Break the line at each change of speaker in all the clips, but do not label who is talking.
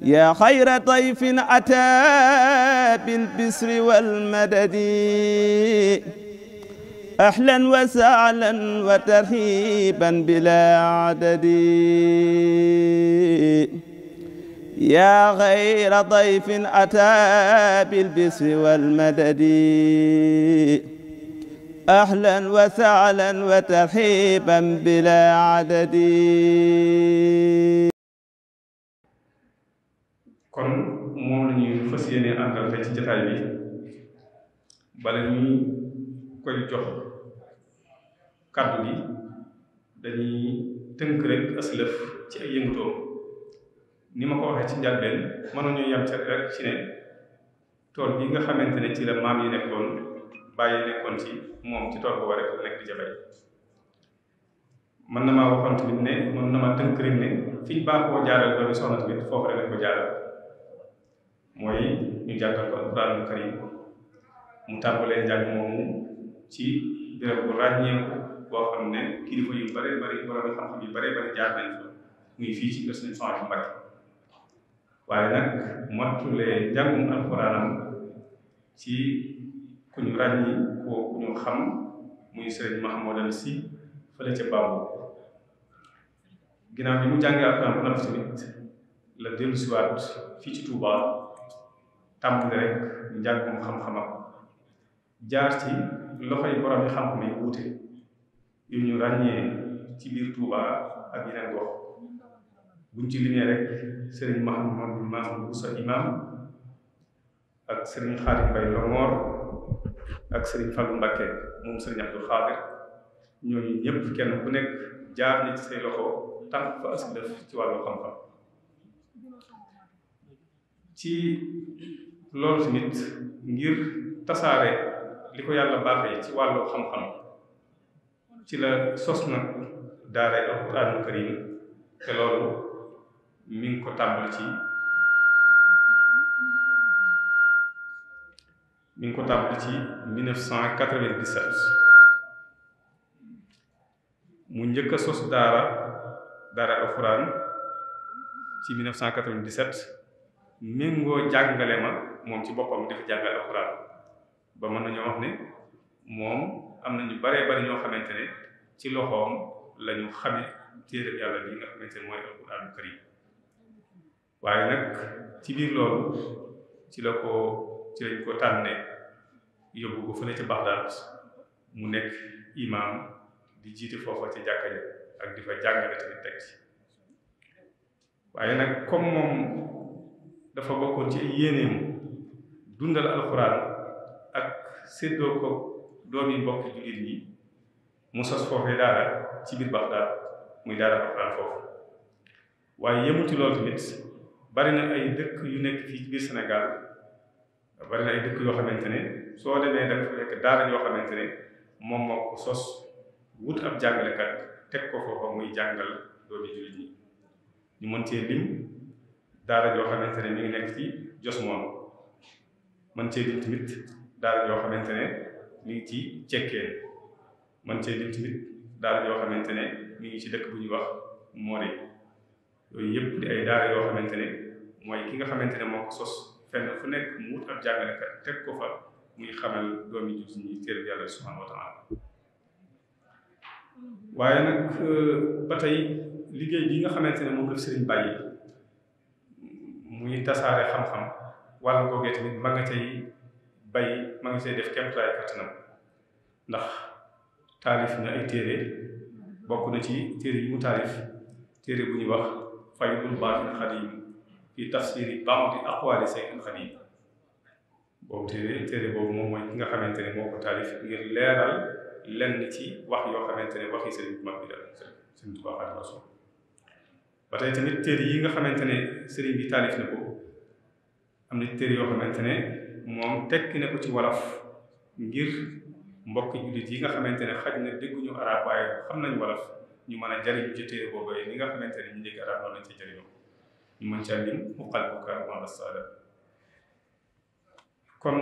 yaa xayra dayfin ataa bil bisri wal madadi ahlan wa sahlan wa tarhiban bilaa adadi yaa xayra dayfin ataa bil bisri wal madadi ahlan wa sahlan wa tarhiban bilaa adadi.
kon moom la ñuy fas yéene àndal tey ci jotaay bi bala ñuy koy jox kàddu gi dañuy tënk rek aslëf ci ay yëngutoom ni ma ko waxee ci njàlbeen mënuñu yem ca rek ci ne tool bi nga xamante ne ci la maam yi nekkoon bàyyi nekkoon ci moom ci tool boobu rek nekk di jabay mën na maa waxoon tamit ne mën na ma tënk rek ne fi ñu baaxoo jaaral doomi soxna tamit foofu rek lañ ko jaaral mooy ñu jàngal ko alxuraanul karim mu tàmbalee njàng moomu ci béréb bu ràññeeku boo xam ne kilifa yu bare bari borom xam-xam yu bare bari jaar nañ fa muy fii ci kër Sëriñ Souhaïbou Mbacké waaye nag mottulee njàngum alxuraanam ci ku ñu ràññi ku ñu xam muy Sëriñ Mahmoudan Si fële ca Bambou ginnaaw bi mu jàngee alxuraan ba noppi tamit la dellu siwaat fii ci Touba tàmbali rek njàngum xam-xamam jaar ci loxoy borom yi xam-xam yi wuute yu ñu ràññee ci biir Touba ak yeneen gox buñ ci limee rek Serigne Mouhamadou Mamoun Bousso imam ak Serigne Khadim Mbaye Lomor ak Serigne Fallou Mbacké moom Serigne Abdou Khadir ñooñu ñëpp kenn ku nekk jaar ni ci say loxo tànk fa as def ci wàllu xam-xam ci loolu tamit ngir tasaare li ko yàlla baaxee ci wàllu xam-xam ci la sos nag daara alxuraanul karim te loolu mi ngi ko tàmbali ci 1997 mu njëkk a sos daara alxuraan ci 1997 méngoo jàngale ma moom ci boppam dafa jàngale alxuraan ba mën nañoo wax ne moom am na ñu baree bari ñoo xamante ne ci loxoom la ñu xame téere yàlla bi nga xamante ne mooy alxuraanul karim waaye nag ci biir loolu ci lañ ko tànnee yóbbu ko fële ca Baxdaad mu nekk imam di jiite foofa ca jàkka ja ak di fa jàngale tamit teg ci waaye nag comme moom dafa bokkoon ci yéeneem dundal alxuraan ak séddoo ko doomi mbokki jullit ñi mu sos foofee daara ci biir Baxdaad muy daara alxuraan foofu waaye yemu ci loolu tamit bari na ay dëkk yu nekk fii ci biir Sénégal bari na ay dëkk yoo xamante ne soo demee da nga fa fekk daara yoo xamante ne moom moo ko sos wut ab jàngalekat teg ko foofa muy jàngal doomi jullit ñi ñu mën cee lim daara yoo xamante ne mi ngi nekk ci Jos moom mën cee lim tamit daara yoo xamante ne mi ngi ci Cekkeen mën cee lim tamit daara yoo xamante ne mi ngi ci dëkk bu ñuy wax Moore yooyu yëpp di ay daara yoo xamante ne mooy ki nga xamante ne moo ko sos fenn fu nekk mu wut ab jàngalekat teg ko fa muy xamal doomi jullit ñi téere yàlla subhanahu wa taala waaye nag ba tey liggéey bi nga xamante ne moom la sëriñ bàyyi muy tasaare xam-xam wàllu googee tamit ma nga cay bay ma nga cay def kemtalaay kattanam ndax taalif na ay téere bokk na ci téere yi mu taalif téere bu ñuy wax Faydul Baaqil Xadiim fi tafsiri ba'di aqwaali Sayyidil Xadiim boobu téere boobu moom mooy ki nga xamante ne moo ko taalif ngir leeral lenn ci wax yoo xamante ne waxi sëriñ bu mag bi la Sëriñ Tuubaa Xaadimu Rasuul ba tey tamit téere yi nga xamante ne sëriñ bi taalif na ko am na téere yoo xamante ne moom tekki na ko ci wolof ngir mbokki jullit yi nga xamante ne xaj na dégguñu arab waaye xam nañ wolof ñu mën a jariñu ci téere boobu ni nga xamante ne ñu dégg arab noonu lañ ci jariñoo ñu mën caa lim uqal bukaa ma assaada kon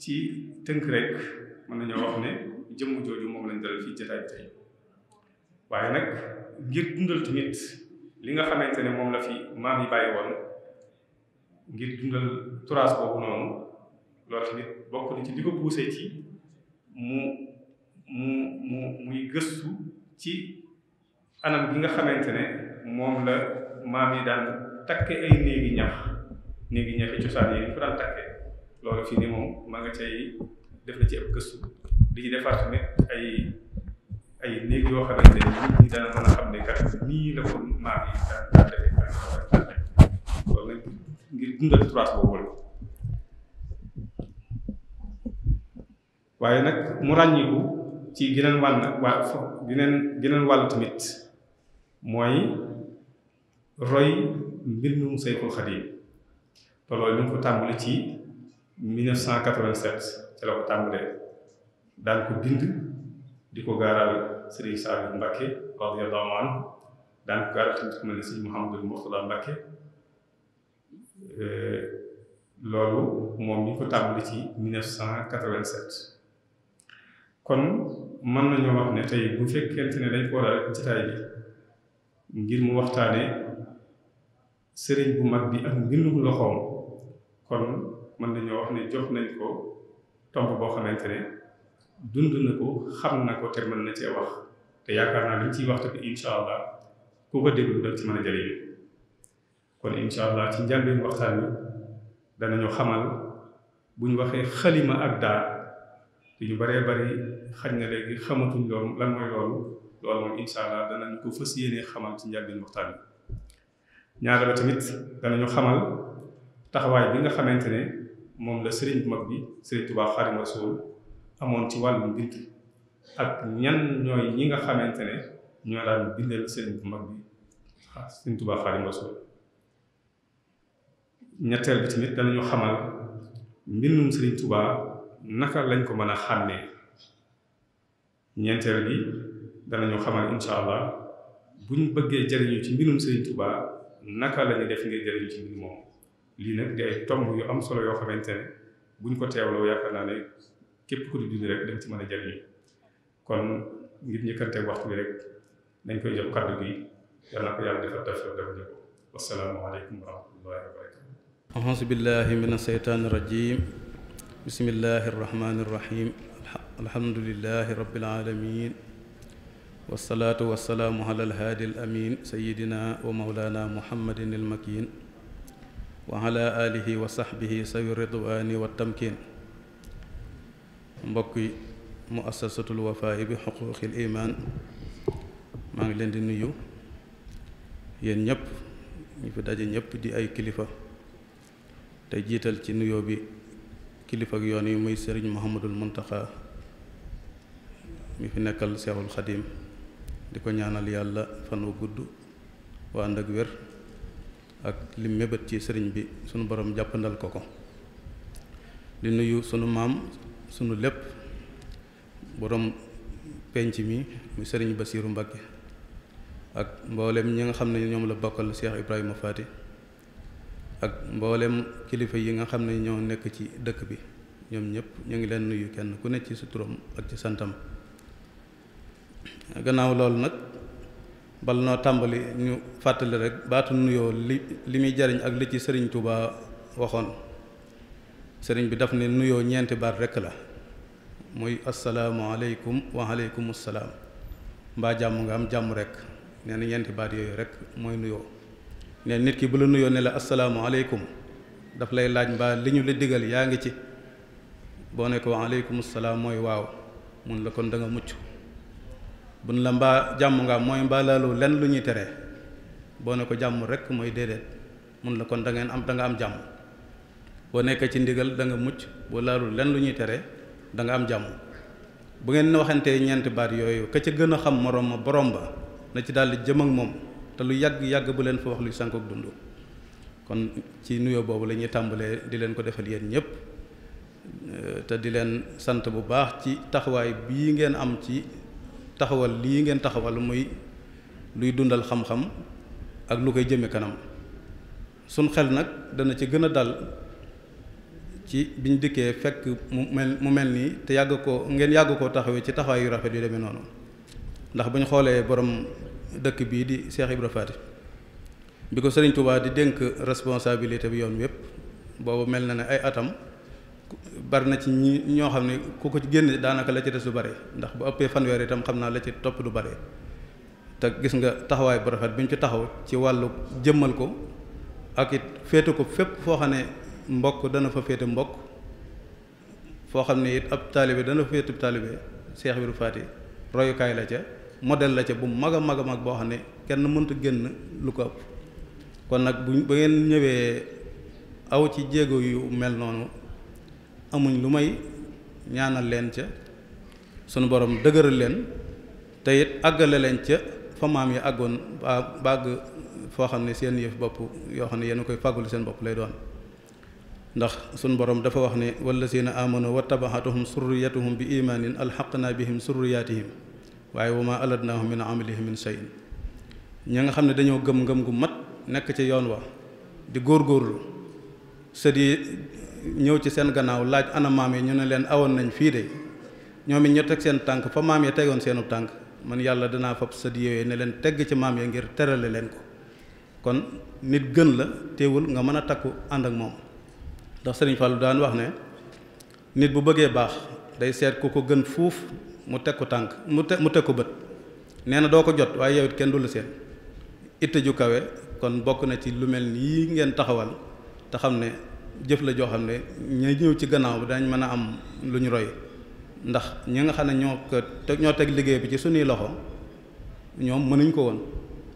ci tënk rek mën nañoo wax ne jëmm jooju moom lañ dalal fii jotaay bi tey waaye nag ngir dundal tamit li nga xamante ne moom la fi maam yi bàyyi woon ngir dundal turaas boobu noonu loolu tamit bokk na ci li ko poussé ci muy gëstu ci anam gi nga xamante ne moom la maam yi daan takke ay néegi ñaxi cosaan yi ñu ko daan takke loolu fii ni moom maa nga cay def na ci ab gëstu di ci defar tamit ay néeg yoo xamante ne nit ñi dana mën a xam ne kat nii la ko maam yi daan defee loolu nag ngir dundal turaas boobu la waaye nag mu ràññiku ci geneen wàll tamit mooy roy mbindum Sayxul Xadiim te loolu ñu ngi ko tàmbali ci 1987 ci la ko tàmbalee daan ko bind di ko gaaral Sëriñ Saliou Mbacké radiyallahu anhu daan ko gaaral tamit ku mel ne Sëriñ Mouhamadou Mourtada Mbacké loolu moom ñu ko tàmbali ci 1987 kon mën nañoo wax ne tey bu fekkente ne dañ ko war a rek jotaay bi ngir mu waxtaane sëriñ bu mag bi ak mbindum loxoom kon mën nañoo wax ne jox nañ ko tomb boo xamante ne dund na ko xam na ko te mën na cee wax te yaakaar naa liñ ciy waxtu bi incha allah ku ko déglu daf ci mën a jëriñu kon incha allah ci njàlbeen waxtaan wi danañu xamal bu ñu waxee xalima ak daa te ñu baree bari xaj na léegi xamatuñ loolu lan mooy loolu moom incha allah danañ ko fas yéenee xamal ci njàlbeen waxtaan wi ñaareel ba tamit danañu xamal taxawaay bi nga xamante ne moom la sëriñ bu mag bi Sëriñ Tuubaa Xaadimu Rasuul amoon ci wàllu mbind ak ñan ñooy ñi nga xamante ne ñoo daan bindal sëriñ bu mag bi Sëriñ Tuubaa Xaadimu Rasuul ñetteel bi tamit danañu xamal mbindum Sëriñ Tuubaa naka lañ ko mën a xàmmee ñeenteel bi danañu xamal incha allah buñ bëggee jëriñu ci mbindum Sëriñ Tuubaa naka lañu def ngir jëriñu ci mbind moom lii nag di ay tomb yu am solo yoo xamante ne buñ ko teewloo yaakaar naa ne képp ku di dund rek dañ ci mën a jëriñu kon ngir njëkkanteeg waxtu bi rek dañ koy jox kàddu gi yal na ko yàlla defal defal ñu ko wassalaamu aleykum wa rahmatullahi wa barakatu
auzu billahi min asheytaani rajim bismillahi arrahmani irrahim alhamdulilahi rabbil alamin wasalaatu wasalaamu ala alhaadi al amin sayidina wa maulana muhammadin il makin wa ala alihi wa sahbihi sawi ridwaani wa tamkin mbokk yi muassasatul wafaa'i bi xuquuqil iman maa ngi leen di nuyu yéen ñëpp ñu fi daje ñëpp di ay kilifa te jiital ci nuyoo bi kilifa ak yoon yi muy sëriñ Muhammadul Muntaxa mi fi nekkal Seexul Xadiim di ko ñaanal yàlla fan wu gudd waa ànd ak wér ak lim mébét ci sëriñ bi sunu borom jàppandal ko di nuyu sunu maam sunu lépp borom penc mi mu sëriñ Basiiru Mbakke ak mboolem ñi nga xam ne ñoom la bokkal Cheikh Ibrahima Fati ak mboolem kilifa yi nga xam ne ñoo nekk ci dëkk bi ñoom ñëpp ñu ngi leen nuyu kenn ku nekk ci sa turam ak ci santam gannaaw loolu nag bal noo tàmbali ñu fàttali rek baatu nuyoo li muy jariñ ak li ci sëriñ Touba waxoon sëriñ bi daf ne nuyoo ñeenti baat rekk la muy assalaamu aleykum wa aleykum salaam mbaa jàmm nga am jàmm rekk nee na ñeenti baat yooyu rekk mooy nuyoo ne nit ki bu la nuyoo ne la assalaamu aleykum daf lay laaj mbaa li ñu la digal yaa ngi ci boo ne ko wa aleykum salaam mooy waaw mun la kon da nga mucc bun la mbaa jàmm nga am mooy mbaa laalu lenn lu ñuy tere boo ne ko jàmm rekk mooy déedéet mun la kon da nga am jàmm boo nekkee ci ndigal da nga mucc boo laalu lenn lu ñuy tere da nga am jàmm bu ngeen waxantee ñeenti baat yooyu ka ca gën a xam moroom ma borom ba na ci daldi jëm ak moom te lu yàgg bu leen fa wax luy sànkook dund kon ci nuyoo boobu la ñuy tàmbalee di leen ko defal yéen ñëpp te di leen sant bu baax ci taxawaay bii ngeen am ci taxawal lii ngeen taxawal muy luy dundal xam-xam ak lu koy jëme kanam suñ xel nag dana ci gën a dal ci biñ dikkee fekk mu mel nii te ngeen yàgg koo taxawee ci taxawaay yu rafet yu demee noonu ndax bu ñu xoolee borom dëkk bii di Cheikh Ibra Faty bi ko Sëriñ Touba di dénk responsabilité bi yoon wépp boobu mel na ne ay atam bari na ci ñoo xam ne ku ko ci génne daanaka la ci des du bari ndax bu ëppee fanweer itam xam naa la ci topp du bari te gis nga taxawaay bu rafet bi ñu ci taxaw ci wàllu jëmmal ko ak it féete ko fépp foo xam ne mbokk dana fa féete mbokk foo xam ne it ab taalibe dana fa féete taalibe Cheikh Ibra Faty royukaay la ca modèle la ca bu mag a mag a mag boo xam ne kenn mënta génn lu ko ëpp kon nag ba ngeen ñëwee aw ci jéego yu mel noonu amuñ lu may ñaanal leen ca sunu borom dëgëral leen te it àggale leen ca fa maam yi àggoon bàgg foo xam ne seen yëf bopp yoo xam ne yéen a koy fàggul seen bopp lay doon ndax sunu borom dafa wax ne wallazina amanu wattabaxatuhum surriyatuhum bi imaanin alxaqna bihim surriyatihim waaye wa ma aladnahum min amalihim min shay'in ñi nga xam ne dañoo gëm-ngëm gu mat nekk ci yoon wa di góorgóorlu sët yi ñëw ci seen gannaaw laaj ana maam yi ñu ne leen awoon nañ fii de ñoom it ñu teg seen tànk fa maam yi tegoon seenu tànk man yàlla danaa fab sët yooyu ne leen tegg ci maam ya ngir terale leen ko kon nit gën la teewul nga mën a takku ànd ak moom ndax Sëriñ Fallu daan wax ne nit bu bëggee baax day seet ku ko gën fuuf mu teg ko tànk mu teg ko bët nee na doo ko jot waaye yow it kenn du la seen itte ju kawe kon bokk na ci lu mel nii ngeen taxawal te xam ne jëf la joo xam ne ñi ñëw ci gannaaw bi dañ mën a am lu ñu roy ndax ñi nga xam ne ñoo teg liggéey bi ci suñuy loxo ñoom mënuñ ko woon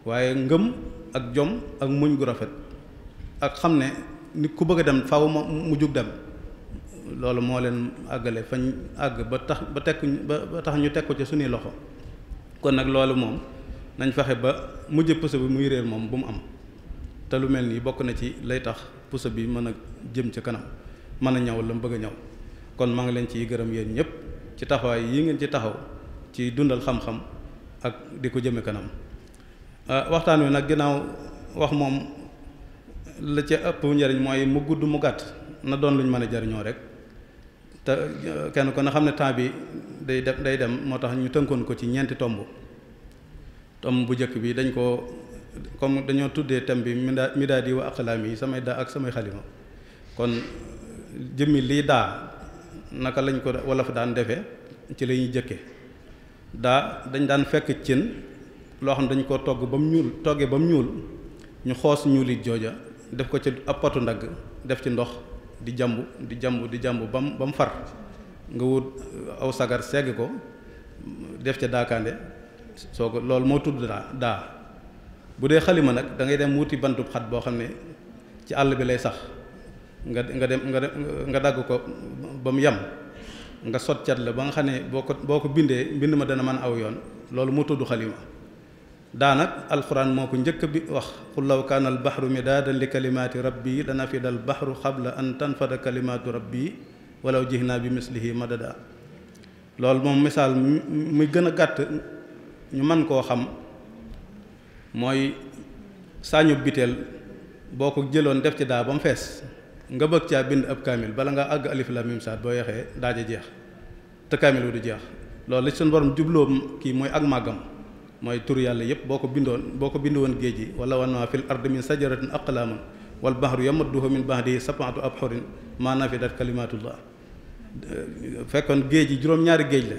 waaye ngëm ak jom ak muñ gu rafet ak xam ne nit ku bëgg a dem faaw mu jug dem loolu moo leen àggale fañ àgg ba tax ñu teg ko ci suñuy loxo kon nag loolu moom nañ fexe ba mujj puso bi muy réer moom bu mu am te lu mel nii bokk na ci lay tax puso bi mën a jëm ca kanam mën a ñaw la mu bëgg a ñaw kon maa ngi leen ciy gërëm yéen ñëpp ci taxawaay yi ngeen ci taxaw ci dundal xam-xam ak di ko jëme kanam waxtaan wi nag ginnaaw wax moom la ca ëpp njariñ mooy mu gudd mu gàtt na doon luñ mën a jariñoo rek te kenn ko na xam ne temps bi day dem moo tax ñu tënkoon ko ci ñeenti tomb bu njëkk bi dañ ko comme dañoo tuddee thème bi midaadi wa aqlaam yi samay daa ak samay xalima kon jëmmi lii daa naka lañ ko wala fa daan defee ci la ñuy jëkke daa dañ daan fekk cin loo xam ne dañ ko toggee ba mu ñuul ñu xoos ñuulit jooja def ko ci ab potu ndagg def ci ndox di jambu ba mu far nga wut aw sagar segg ko def ca daakaande soo ko loolu moo tudd daa bu dee xalima nag da ngay dem wuti bantub xat boo xam ne ci àll bi lay sax nga dagg ko ba mu yem nga sot cat la ba nga xam ne boo ko bindee mbind ma dana mën aw yoon loolu moo tudd xalima daa nag alxuraan moo ko njëkk bi wax qul law kaana al bahru midaadan li kalimaati rabbi la nafida al bahru qabla an tanfada kalimaatu rabbi walaw jihnaa bi mislihi madada loolu moom misaal muy gën a gàtt ñu mën koo xam mooy saañu biteel boo ko jëloon def ci daa ba mu fees nga bëgg caa bind ab kaamil bala nga àgg alif lam mim saat boo yeexee daaja jeex te kaamil wu du jeex loolu li suñu borom jubloo kii mooy ak màggam mooy tur yàlla yëpp boo ko bind woon géej gi wala wan maa fil ardi min sajaratin aqlaaman wal bahru yamadduhu min ba'dihi sab'atu abhurin ma nafidat kalimatullah fekkoon géej yi juróom-ñaari géej la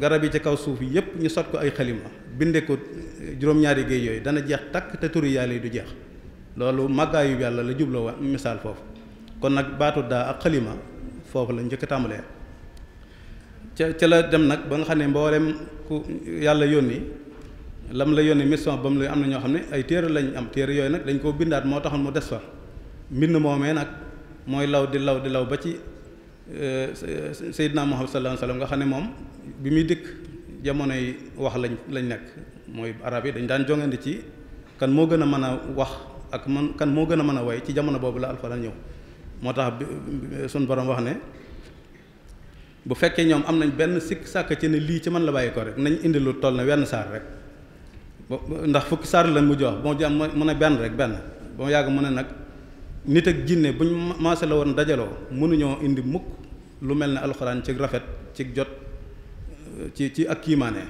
garab yi ci kaw suuf yi yëpp ñu sot ko ay xalima binde ko juróom-ñaari géej yooyu dana jeex takk te turi yàlla yi du jeex loolu màggaayu yàlla la jubloo wa misaal foofu kon nag baatu daa ak xalima foofu la njëkk tàmbalee ca la dem nag ba nga xam ne mboolem ku yàlla yónni lam la yónni mission ba mu la am na ñoo xam ne ay téere lañ am téere yooyu nag dañ koo bindaat moo taxoon mu des fa mbind moomee nag mooy law di law ba ci Seydina Muhammad sallallahu alayhi wasallam nga xam ne moom bi muy dikk jamonoy wax lañ nekk mooy arab yi dañ daan jongandi ci kan moo gën a mën a wax ak kan moo gën a mën a way ci jamono boobu la alxuraan ñëw moo tax suñ borom wax ne bu fekkee ñoom am nañ benn sikk sàkk ci ne lii ci man la bàyyi ko rek nañ indi lu toll na wenn saar rek ndax fukki saar lañ mu jox boo jam mu ne benn rek benn ba mu yàgg mu ne nag nit ak jinne buñ maase la woon dajaloo mënuñoo indi mukk lu mel ne alxuraan ci rafet ci jot ci ak kiimaane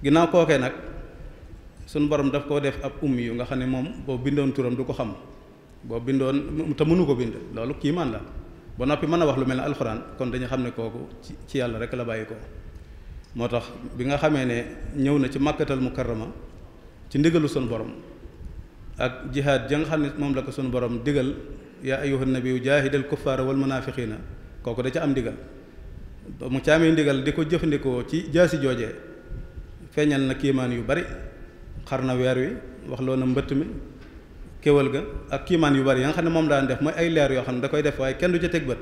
ginnaaw kookee nag suñu borom daf koo def ab ummi yu nga xam ne moom boo bindoon turam du ko xam boo bindoon te mënu ko bind loolu kiimaan la ba noppi mën a wax lu mel ne alxuraan kon dañu xam ne kooku ci yàlla rek la bàyyi ko moo tax bi nga xamee ne ñëw na ci màkkatal mukarrama ci ndigalu sunu borom ak jihaad ja nga xam ne moom la ko sunu borom digal yaa ayyuhan nabiyyu jaahidil kuffaara wal munaafiqiina kooku da ca am ndigal mu caamee ndigal di ko jëfandikoo ci jaasi joojee feeñal na kiimaan yu bari xar na weer wi wax loo na mbëtt mi kéwal ga ak kiimaan yu bari ya nga xam ne moom daan def mooy ay leer yoo xam ne da koy def waaye kenn du ca teg bët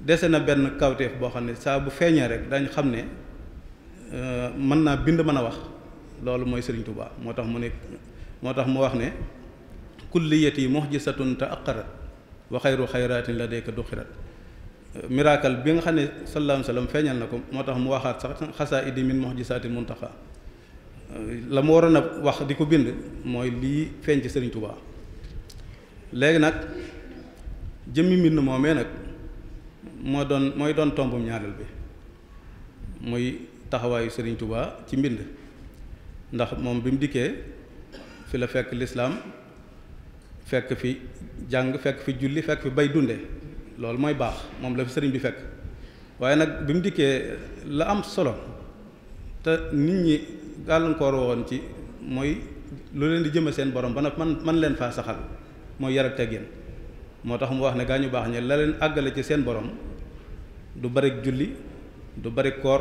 dese na benn kawteef boo xam ne saa bu feeñee rek dañ xam ne mën naa bind mën a wax loolu mooy Sëriñ Tuubaa moo tax mu wax ne kulliyati muhjisatun ta'aqqarat wa xayru xayraatin ladayka duxirat miracle bi nga xam ne sallallahu alayhi wa sallam feeñal na ko moo tax mu waxaat sax xasaa'idi min muhjisaatil muntaqa la mu waroon a wax di ko bind mooy lii feeñ ci Sëriñ Tuubaa léegi nag jëmmi mbind moomee nag mooy doon tombum ñaareel bi muy taxawaayu Sëriñ Tuubaa ci mbind ndax moom bi mu dikkee fi la fekk lislaam fekk fi jàng fekk fi julli fekk fi bay dunde loolu mooy baax moom la fi sëriñ bi fekk waaye nag bi mu dikkee la am solo te nit ñi gàllankoor woon ci mooy lu leen di jëme seen borom ba nag man leen faa saxal mooy yar ak teggin moo tax mu wax ne gaa ñu baax ñe la leen àggale ci seen borom du barik julli du barik koor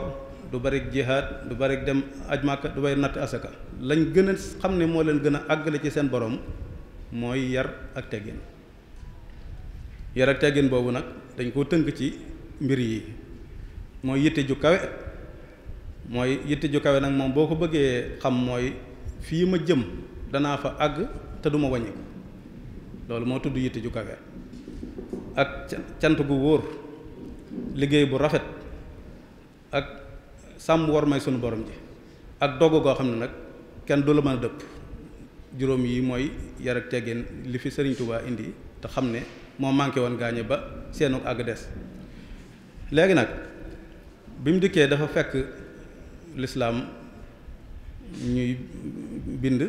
du barik jihaad du barik dem aj Màkka du bay natt asaka lañ gën a xam ne moo leen gën a àggale ci seen borom mooy yar ak teggin yar ak teggin boobu nag dañ koo tënk ci mbir yi mooy yitte ju kawe nag moom boo ko bëggee xam mooy fii ma jëm danaa fa àgg te du ma wàññi ko loolu moo tudd yitte ju kawe ak cant gu wóor liggéey bu rafet ak sàmm war may sunu borom ji ak dogg goo xam ne nag kenn du la mën a dëpp juróom yi mooy yar ak teggin li fi Sëriñ Tuubaa indi te xam ne moo manqué woon gaañe ba seenu àgg des léegi nag bi mu dikkee dafa fekk lislaam ñuy bind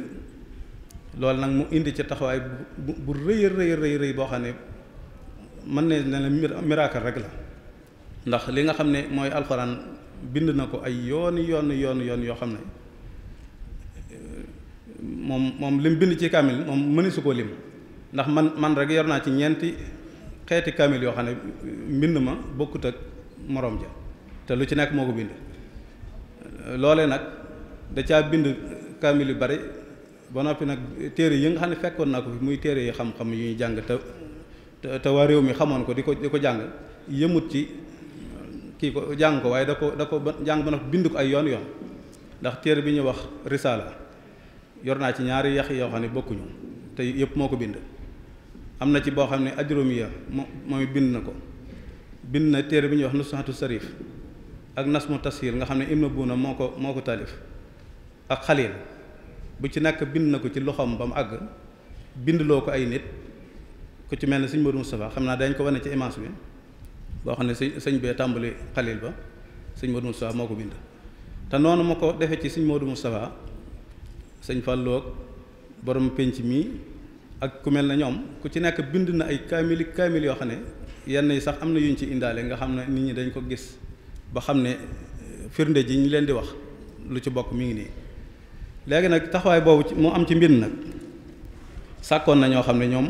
loolu nag mu indi ci taxawaay bu rëy boo xam ne mën ne la miracle rek la ndax li nga xam ne mooy alxuraan bind na ko ay yoon yoo xam ne moom lim bind ci kaamil moom mëni su koo lim ndax man rek yor naa ci ñeenti xeeti kaamil yoo xam ne mbind ma bokkut ak moroom ja te lu ci nekk moo ko bind loolee nag da caa bind kaamil yu bari ba noppi nag téere yi nga xam ne fekkoon naa ko fi muy téere yi xam-xam yu ñuy jàng te waa réew mi xamoon ko di ko jàng yëmut ci kii ko jàng ko waaye da ko jàng ba noppi bind ko ay yoon ndax téere bi ñu wax risaala yor naa ci ñaari yax yoo xam ne bokkuñu te yëpp moo ko bind am na ci boo xam ne ajrumiya moom bind na ko bind na téere bi ñuy wax nusxatu sarif ak nasmu tashir nga xam ne Ibn Buna moo ko taalif ak xalil bu ci nekk bind na ko ci loxoom ba mu àgg bindloo ko ay nit ku ci mel ne sëñ Modou Moustapha xam naa dañ ko wane ci image bi boo xam ne sëñ bee tàmbali xalil ba sëñ Modou Moustapha moo ko bind te noonu ma ko defee ci sëñ Modou Moustapha sëñ Fallou ak borom penc mi ak ku mel ne ñoom ku ci nekk bind na ay kaamil yoo xam ne yenn yi sax am na yuñ ci indaale nga xam ne nit ñi dañ ko gis ba xam ne firnde ji ñu leen di wax lu ci bokk mi ngi nii léegi nag taxawaay boobu moo am ci mbind nag sàkkoon na ñoo xam ne ñoom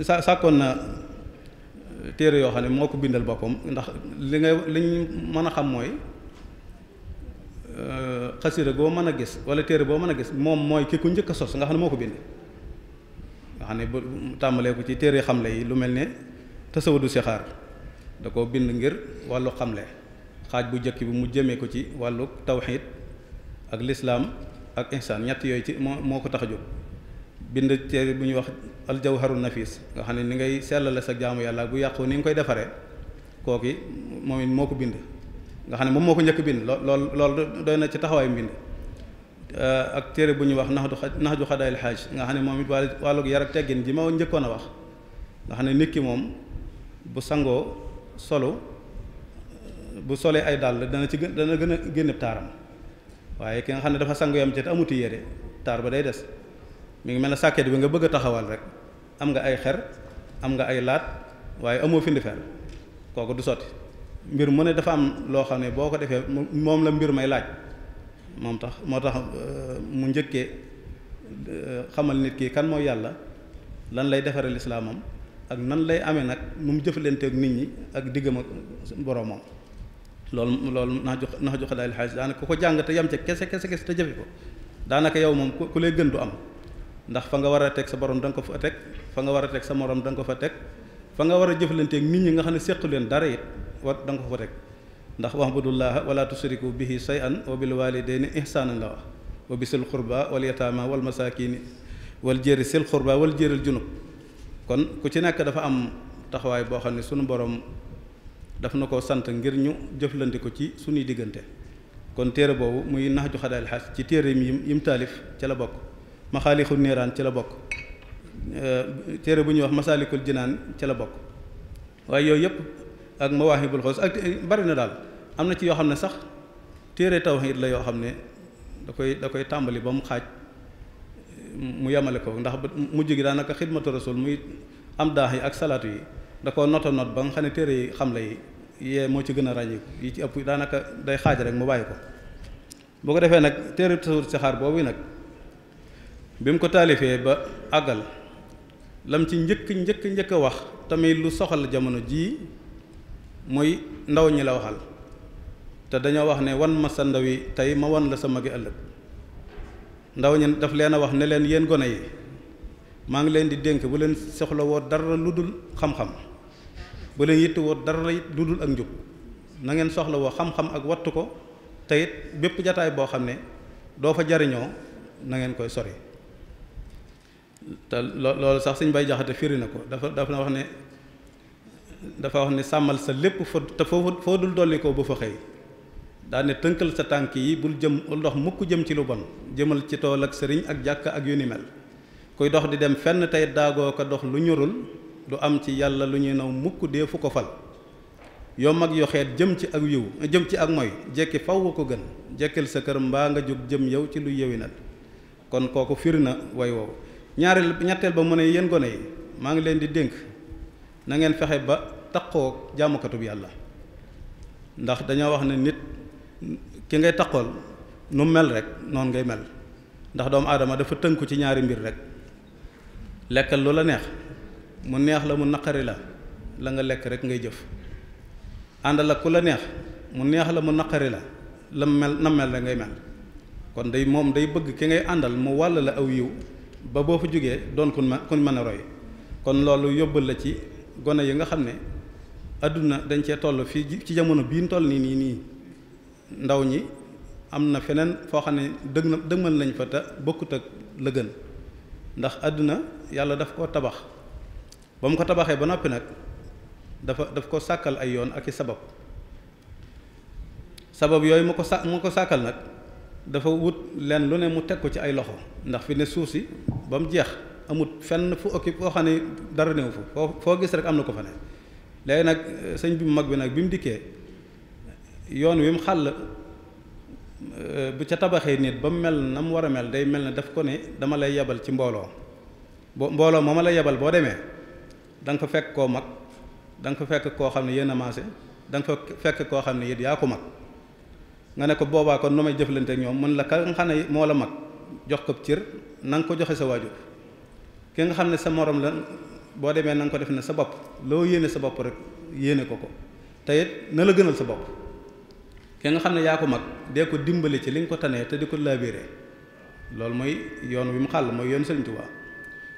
sàkkoon na téere yoo xam ne moo ko bindal boppam ndax liñ mën a xam mooy xasida boo mën a gis wala téere boo mën a gis moom mooy ki ku njëkk a sos nga xam ne moo ko bind nga xam ne bu tàmbalee ko ci téere xamle yi lu mel ne tasawudu sixaar da ko bind ngir wàllu xamle xaaj bu njëkk bi mu jëmee ko ci wàllu tawxiid ak lislaam ak ihsaan ñett yooyu ci moo ko tax a jóg bind téere bu ñuy wax aljawharu nafis nga xam ne ni ngay sellale sa jaamu yàlla bu yàqu ni nga koy defaree kooki moom it moo ko bind nga xam ne moom moo ko njëkk bind loolu doy na ci taxawaay mbind ak téere bu ñuy wax naxju xadaayil xaaj nga xam ne moom it wàllu yar ak teggin ji ma njëkkoon a wax nga xam ne nit ki moom bu sangoo solo bu solee ay dàll dana gën a génne taaram waaye ki nga xam ne dafa sangu yam ci te amuti yére taar ba day des mi ngi mel ne sàkket bi nga bëgg a taxawal rek am nga ay xer am nga ay laat waaye amoo fi ndifeer kooku du sotti mbir mu ne dafa am loo xam ne boo ko defee moom la mbir may laaj moo tax mu njëkkee xamal nit ki kan mooy yàlla lan lay defaree lislaamam ak nan lay amee nag nu mu jëflanteeg nit ñi ak diggam ak boroomam loolu nax ju xadaayil xaalis daanaka ku ko jàng te yam ca kese te jëfe ko daanaka yow moom ku lay gën du am ndax fa nga war a teg sa borom da nga ko fa teg fa nga war a teg sa morom da nga ko fa teg fa nga war a jëflanteeg nit ñi nga xam ne séqu leen dara it war da nga ko fa teg ndax wa'budullaha wala tusriku bihi shay'an wa bil walidayni ihsanan la wax wa bisil qurba wal yatama wal masakini wal jëri sil qurba wal jëril junub kon ku ci nekk dafa am taxawaay boo xam ne sunu borom daf na ko sant ngir ñu jëflante ko ci suñuy diggante kon téere boobu muy nax ju xadaayil xaas ci téere yim taalif ci la bokk maxaalixul niiraan ci la bokk téere bu ñuy wax masaalikul jinaan ci la bokk waaye yooyu yëpp ak mawaahibul xoos ak bari na daal am na ci yoo xam ne sax téere tawhiid la yoo xam ne da koy tàmbali ba mu xaaj mu yemale ko ndax mujj gi daanaka xidmatu rasul muy am daax yi ak salaatu yi da ko not ba nga xam ne téere yi xam la yi yee moo ci gën a ràññiku yi ci ëpp daanaka day xaaj rek mu bàyyi ko boo ko defee nag téere tasawur si xaar boobu nag bi mu ko taalifee ba àggal lam ci njëkk a wax tamit lu soxal jamono jii mooy ndaw ñi la waxal te dañoo wax ne wan ma sa ndaw yi tey ma wan la sa magi ëllëg ndaw ñi daf leen a wax ne leen yéen gone yi maa ngi leen di dénk bu leen soxla woo dara lu dul xam-xam bu leen yitt woo dara lu dul ak njub na ngeen soxla woo xam-xam ak wattu ko te it bépp jataay boo xam ne doo fa jariñoo na ngeen koy sori te loolu sax Sëñ Bay Jaxate firi na ko dafa wax ne sàmmal sa lépp fa te foo dul dolli ko bu fa xëy daane tënkal sa tànk yi bul dox mukk jëm ci lu bon jëmal ci tool ak sëriñ ak jàkka ak yu ni mel kuy dox di dem fenn tey daagoo ko dox lu ñorul du am ci yàlla lu ñuy naw mukk dee fu ko fal yow mag yu xeet jëm ci ak yiw jëm ci ak mooy jekki faw ko gën jekkil sa kër mbaa nga jóg jëm yow ci lu yewinal kon kooku firi na way woowu ñetteel ba mu ne yéen gone yi maa ngi leen di dénk na ngeen fexe ba taqoo jaamukatub yàlla ndax dañoo wax ne nit ki ngay taqool nu mel rek noonu ngay mel ndax doomu aadama dafa tënku ci ñaari mbir rek lekkal lu la neex mu neex la mu naqari la nga lekk rek ngay jëf àndal ak ku la neex mu neex la mu naqari la mel rek ngay mel kon moom day bëgg ki ngay àndal mu wàll la aw yiw ba boo fa jógee doon kun mën a roy kon loolu yóbbal la ci gone yi nga xam ne adduna dañ cee toll fii ci jamono bii ñu toll nii ndaw ñi am na feneen foo xam ne dëgmal nañ fa te bokkut ak la gën ndax àdduna yàlla daf koo tabax ba mu ko tabaxee ba noppi nag daf ko sàkkal ay yoon ak i sabab yooyu mu ko sàkkal nag dafa wut leen lu ne mu teg ko ci ay loxo ndax fi ne suuf si ba mu jeex amut fenn fu occupé foo xam ne dara néew fa foo gis rek am na ko fa ne léegi nag sëñ bi mu mag bi nag bi mu dikkee yoon wi mu xàll bu ca tabaxee nit ba mu mel na mu war a mel day mel ne daf ko ne dama lay yebal ci mbooloo mbooloo moo ma lay yebal boo demee da nga fa fekk koo mag da nga fa fekk koo xam ne yéen a maase da nga fa fekk koo xam ne it yaa ko mag nga ne ko boobaa kon nu may jëflante ak ñoom mën la ka nga xam ne moo la mag jox ko cër na nga ko joxe sa waajur ki nga xam ne sa morom la boo demee na nga ko def ne sa bopp loo yéene sa bopp rek yéene ko te it na la gënal sa bopp ki nga xam ne yaa ko mag dee ko dimbali ci li nga ko tanee te di ko laabiré loolu mooy yoon wi mu xàll mooy yoon Sëriñ Tuubaa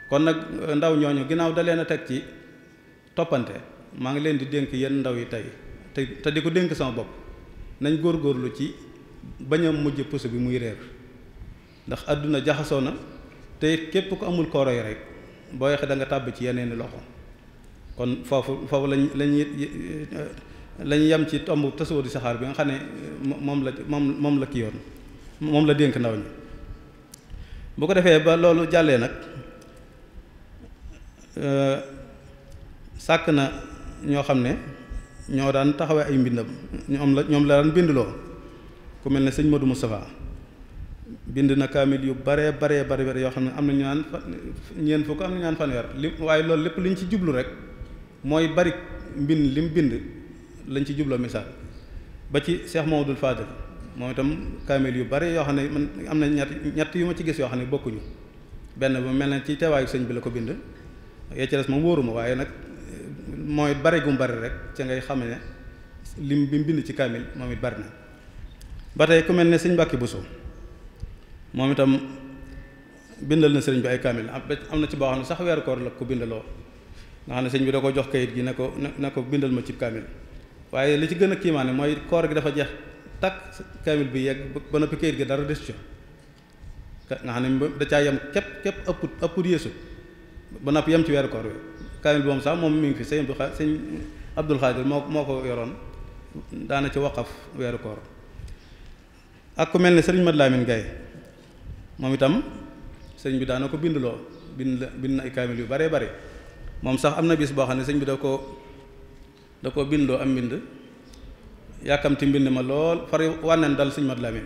kon nag ndaw ñooñu ginnaaw da leen a teg ci toppante maa ngi leen di dénk yenn ndaw yi tey te di ko dénk sama bopp nañ góorgóorlu ci bañ a mujj puso bi muy réer ndax àdduna jaxasoo na te képp ko amul kooroy rek boo yexe da nga tàbb ci yeneeni loxo kon foofu lañu yem ci tomb tasawur di saxaar bi nga xam ne moom la kii yoon moom la dénk ndaw ñi bu ko defee ba loolu jàllee nag sàkk na ñoo xam ne ñoo daan taxawee ay mbindam ñoom la daan bindloo ku mel ne sëñ Modou Moustapha bind na kaamil yu bare yoo xam ne am na ñu naan ñeent fukk am na ñu naan fanweer waaye loolu lépp liñ ci jublu rek mooy bari mbind lim bind lañ ci jubloo misaal ba ci Cheikh Mamadou Fadel moom itam kaamil yu bare yoo xam ne man am na ñett yu ma ci gis yoo xam ne bokkuñu benn ba mel na ci teewaayu sëñ bi la ko bind yee ci des moom wóoruma waaye nag mooy bari gum bari rek ca ngay xam ne lim bi mu bind ci kaamil moom it bari na ba tey ku mel ne sëñ Mbàkke Buso moom itam bindal na sëriñ bi ay kaamil am na ci boo xam ne sax weeru koor la ko bindaloo nga xam ne sëñ bi da ko jox kayit gi ne ko bindal ma ci kaamil waaye li ci gën a kiimaane mooy koor gi dafa jeex takk kaamil bi yegg ba noppi kayit gi dara des ci nga xam ne da caa yem képp ëpput yeesut ba noppi yem ci weeru koor wi kaamil bi moom sax moom mi ngi fi sëñ Abdul Xaadir moo ko yoroon daana ci waqaf weeru koor ak ku mel ne sëriñ Mat Lamin Gaye moom itam sëriñ bi daana ko bind na ay kaamil yu bare moom sax am na bis boo xam ne sëñ bi da ko bindloo am mbind yàkkamti mbind ma lool far wànneen dal sëñ Mat Lamin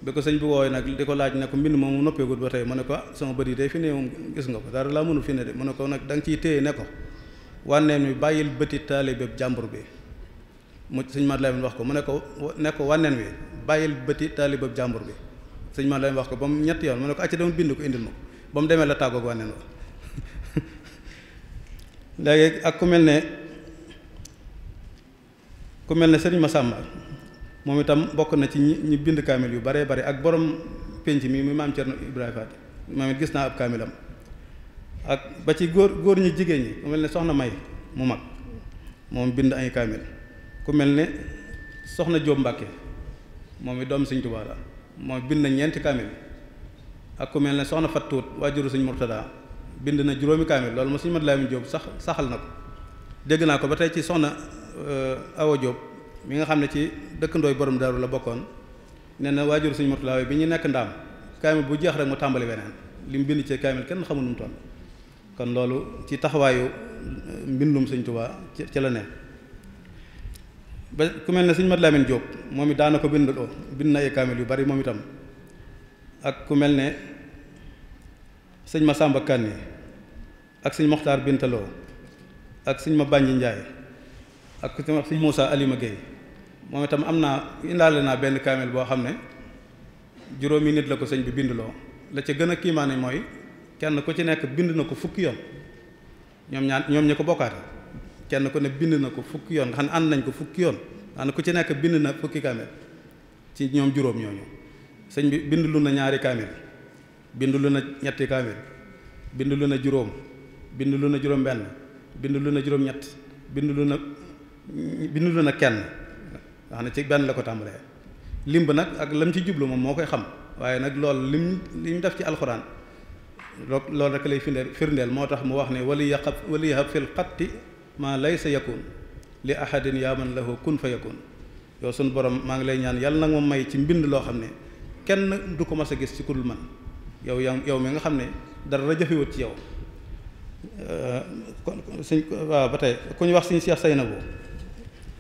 bi ko sëñ bi wooy nag di ko laaj ne ko mbind moom mu noppeegut ba tey mu ne ko sama bët yi day fi ne moom gis nga ko dara laa mënul fi ne de mu ne ko nag da nga ciy téye ne ko wànneen mi bàyyil bëti taalibe jàmbur bi mu sëñ Mat Lamin wax ko mu ne ko wànneen wi bàyyil bëti taalibe jàmbur bi sëñ Mat Lamin wax ko ba mu ñetti yoon mu ne ko acca dama bind ko indil ma ko ba mu demee la tàggoog wànneen wa léegi ak ku mel ne sëriñ Masamba moom itam bokk na ci ñi bind kaamil yu bare ak borom penc mi muy maam Cerno Ibrahima Faty moom it gis naa ab kaamilam ak ba ci góor ñi jigéen ñi ku mel ne soxna May mu mag moom bind ay kaamil ku mel ne soxna Jóob Mbàkke moom it doom Sëñ Tuubaa la moom bind na ñeenti kaamil ak ku mel ne soxna Fat Tuut waajuru Sëñ Murtada bind na juróomi kaamil loolu ma Sëñ Mat Lamin Jóob saxal na ko dégg naa ko ba tey ci soxna Awa Jóob mi nga xam ne ci dëkkandooy borom daaru la bokkoon nee na waajur Sëñ Murtada bi ñu nekk ndaam kaamil bu jeex rek mu tàmbali weneen li mu bind ci kaamil kenn xamul nu mu toll kon loolu ci taxawaayu mbindum Sëñ Tuubaa ci la ne ba ku mel ne Sëñ Mat Lamin Jóob moom it daana ko bind na ay kaamil yu bari moom itam ak ku mel ne sëñ Masamba Kanni ak sëñ Moxtaar Bintaloo ak sëñ ma Bànji Njaay ak ku sëñ Muusaa Alima Géey moom itam indaale naa benn kaamil boo xam ne juróomi nit la ko sëñ bi bindloo la ca gën a kiimaane mooy kenn ku ci nekk bind na ko fukki yoon ñoom ñi ko bokkaate kenn ku ne bind na ko fukki yoon nga xam ne ànd nañ ko fukki yoon ànd ku ci nekk bind na fukki kaamil ci ñoom juróom ñooñu sëñ bi bind lu na ñaari kaamil bind lu na ñetti kaamil bind lu na juróom bind lu na juróom benn bind lu na juróom ñett bind lu na kenn nga xam ne ci benn la ko tàmbalee limb nag ak lam ci jublu moom moo koy xam waaye nag loolu lim def ci alxuraan loolu rek lay firndeel moo tax mu wax ne wali yahab fil xatti ma laysa yakun li ahadin yaa man lahu kun fa yakun yow suñu borom maa ngi lay ñaan yàlla nag ma may ci mbind loo xam ne kenn du ko mas a gis ci ku dul man yow mi nga xam ne dara jafewut ci yow waaw ba tey ku ñu wax sëñ Cheikh Saynabu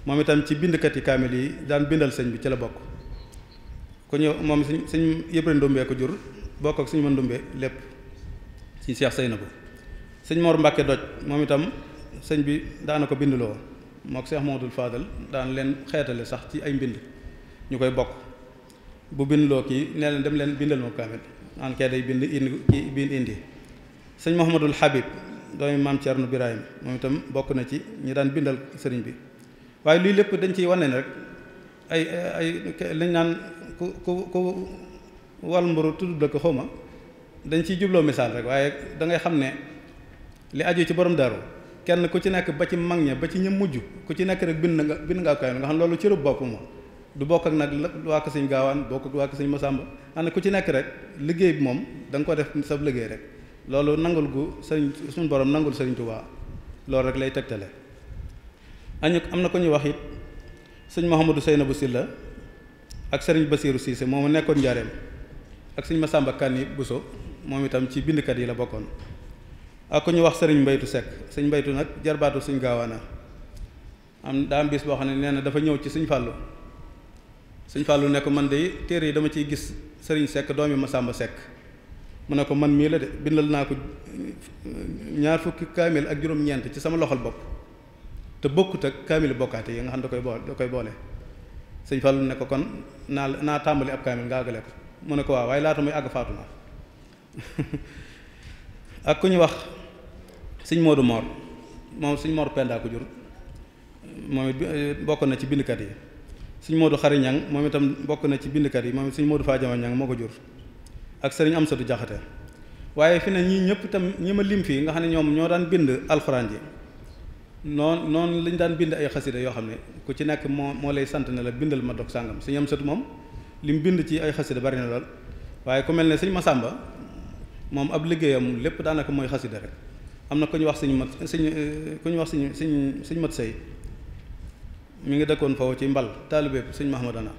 moom itam ci bindkat yi kaamil yi daan bindal sëñ bi ci la bokk ku ñu moom sëñ Ibra Ndumbee ko jur bokk ak sëñ ma Ndumbee lépp sëñ Cheikh Saynabu sëñ Mor Mbàkke Doj moom itam sëñ bi daana ko bindloo mook Cheikh Mamadou Fadal daan leen xeetale sax ci ay mbind ñu koy bokk bu bindloo kii nee leen dem leen bindal ma kaamil an kee day indi sëñ Mouhamadul Habib doomi maam Thierno Birahim moom itam bokk na ci ñi daan bindal sëriñ bi waaye lii lépp dañ ciy wane ne rek ay lañ naan ku wal mburu tudd la ko xawma dañ ciy jubloo misaal rek waaye da ngay xam ne li aju ci borom daaru kenn ku ci nekk ba ci mag ña ba ci ña mujj ku ci nekk rek bind nga kaay nga xam loolu ci rëbb bopp moom du bokk ak nag waa ko sëñ Gaawaan bokk ak waa ko sëñ Masamba xam ne ku ci nekk rek liggéey bi moom da nga ko def sa liggéey rek loolu nangul gu sëriñ suñu borom nangul sëriñ Tuubaa loolu rek lay tegtale am na ko ñuy wax it sëñ Mouhamadou Seynabou Silla ak sëriñ Basiiru Siise moom nekkoon njaareem ak sëñ Masamba Kanni Buso moom itam ci bindkat yi la bokkoon ak ku ñu wax sëriñ Mbaytu Sekk sëñ Mbaytu nag jarbaatu sëñ Gaawaana daa am bis boo xam ne nee na dafa ñëw ci sëñ Fàllu sëñ Fallou ne ko man de téere yi dama ciy gis sëriñ Seck doomi Masamba Seck mu ne ko man mii la de bindal naa ko 20 kaamil ak juróom-ñeent ci sama loxol bopp te bokkut ak kaamil bokkaate yi nga xam da koy boole sëñ Fallou ne ko kon naa tàmbali ab kaamil nga àggale ko mu ne ko waaw waaye laata muy àgg faatu na ak ku ñu wax sëñ Modou Mor moom sëñ Mor Penda ko jur moom it bokk na ci bindkat yi sëñ Modou Xari Ñang moom itam bokk na ci bindkat yi moom it sëñ Modou Fadiama Ñang moo ko jur ak sëriñ Amsatu Jaxate waaye fi ne ñii ñëpp itam ñi ma lim fii nga xam ne ñoom ñoo daan bind alxuraan ji noonu lañ daan bind ay xasida yoo xam ne ku ci nekk moo lay sant ne la bindal ma dog sàngam sëñ Amsatu moom lim bind ci ay xasida bari na lool waaye ku mel ne sëñ Masamba moom ab liggéeyam lépp daanaka mooy xasida rek am na ku ñu wax sëñ mat sëy mi ngi dëkkoon foofu ci mbal taalibe sëñ Mahamadana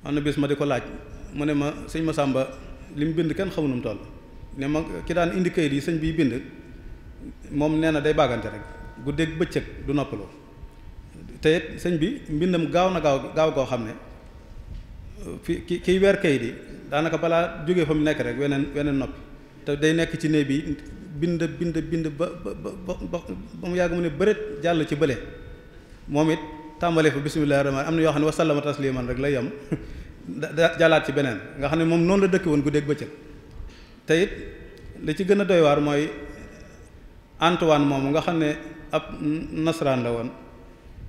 am na bis ma di ko laaj mu ne ma sëñ Masamba li mu bind kenn xamu nu mu toll ne ma ki daan indi kayit yi sëñ biy bind moom nee na day baagante rek guddeeg bëccëg du noppaloo te it sëñ bi mbindam gaaw na gaaw koo xam ne kiy weer kayit yi daanaka balaa jógee fa mu nekk rek weneen noppi te day nekk ci néeg bi bind ba mu yàgg mu ne bëreet jàll ci bële moom it tàmbalee fa bismillahir rahmaan am na yoo xam ne wasallama tasliman rek lay yam jàllaat ci beneen nga xam ne moom noonu la dëkk woon guddeeg bëccëg te it li ci gën a doy waar mooy Antoine moomu nga xam ne ab nasaraan la woon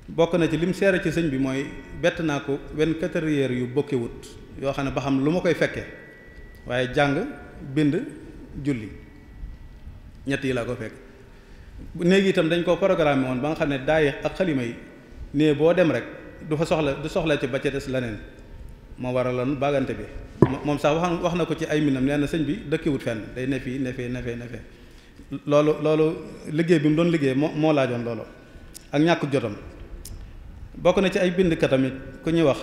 bokk na ci lim seere ci sëñ bi mooy bett naa ko 24 heures yu bokkewut yoo xam ne ba xam lu ma koy fekkee waaye jàng bind julli ñett yi laa ko fekk néegi itam dañ koo programme woon ba nga xam ne daay ak xalima yi nee boo dem rek du soxla ci ba ca des leneen moo waraloon bagante bi moom sax wax na ko ci ay minam nee na sëñ bi dëkkewut fenn day ne fii loolu liggéey bi mu doon liggéey moo laajoon loolu ak ñàkk jotam bokk na ci ay bindkat tamit ku ñuy wax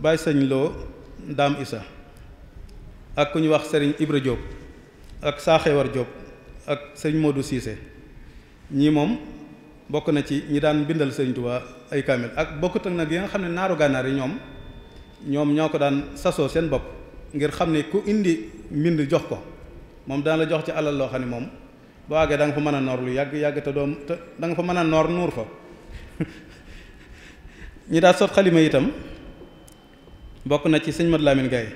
Baye Sëñ Lo Daam Isa ak ku ñuy wax Serigne Ibra Diop ak Saaxewar Diop ak Serigne Modou Cissé ñii moom bokk na ci ñi daan bindal Serigne Touba ay kaamil ak bokkut ak nag yi nga xam ne naaru gànnaar yi ñoom ñoo ko daan sasoo seen bopp ngir xam ne ku indi mbind jox ko moom daan la jox ci alal loo xam ne moom boo àggee da nga fa mën a noor lu yàgg te da nga fa mën a noor nuur fa ñi daal sot xalima itam bokk na ci sëñ Mat Lamin Gaye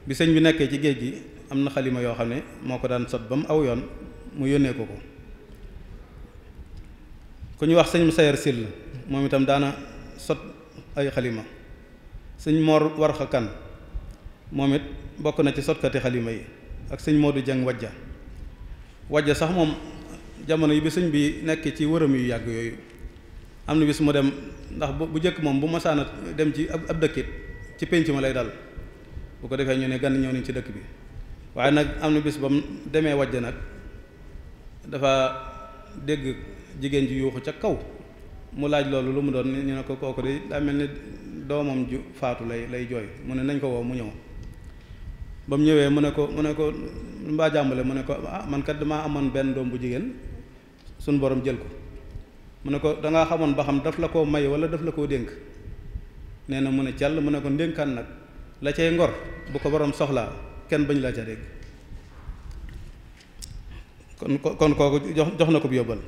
bi sëñ bi nekkee ci géej gi am na xalima yoo xam ne moo ko daan sot ba mu aw yoon mu yónnee ko ku ñu wax sëñ Sayer Sill moom itam daana sot ay xalima sëñ Mor Warxa Kan moom it bokk na ci sotkati xalima yi ak sëñ Modou Dieng wajja sax moom jamono yi bi sëñ bi nekk ci wërëm yu yàgg yooyu am na bis mu dem ndax bu jëkk moom bu masaana dem ci ab dëkkit ci pénc ma lay dal bu ko defee ñu ne gan ñëw nañ ci dëkk bi waaye nag am na bis ba mu demee wajja nag dafa dégg jigéen ji yuuxu ca kaw mu laaj loolu lu mu doon ñu ne ko kooku de daa mel ni doomam ju faatu lay jooy mu ne nañ ko woo mu ñëw ba mu ñëwee mu ne ko mbaa jàmbale mu ne ko man kat damaa amoon benn doom bu jigéen suñ borom jël ko mu ne ko dangaa xamoon ba xam daf la koo may wala daf la koo dénk nee na mu ne càll mu ne ko ndénkaan nag la cay ngor bu ko borom soxlaa kenn bañ la ca dégg kon kooku jox na ko bu yóbbal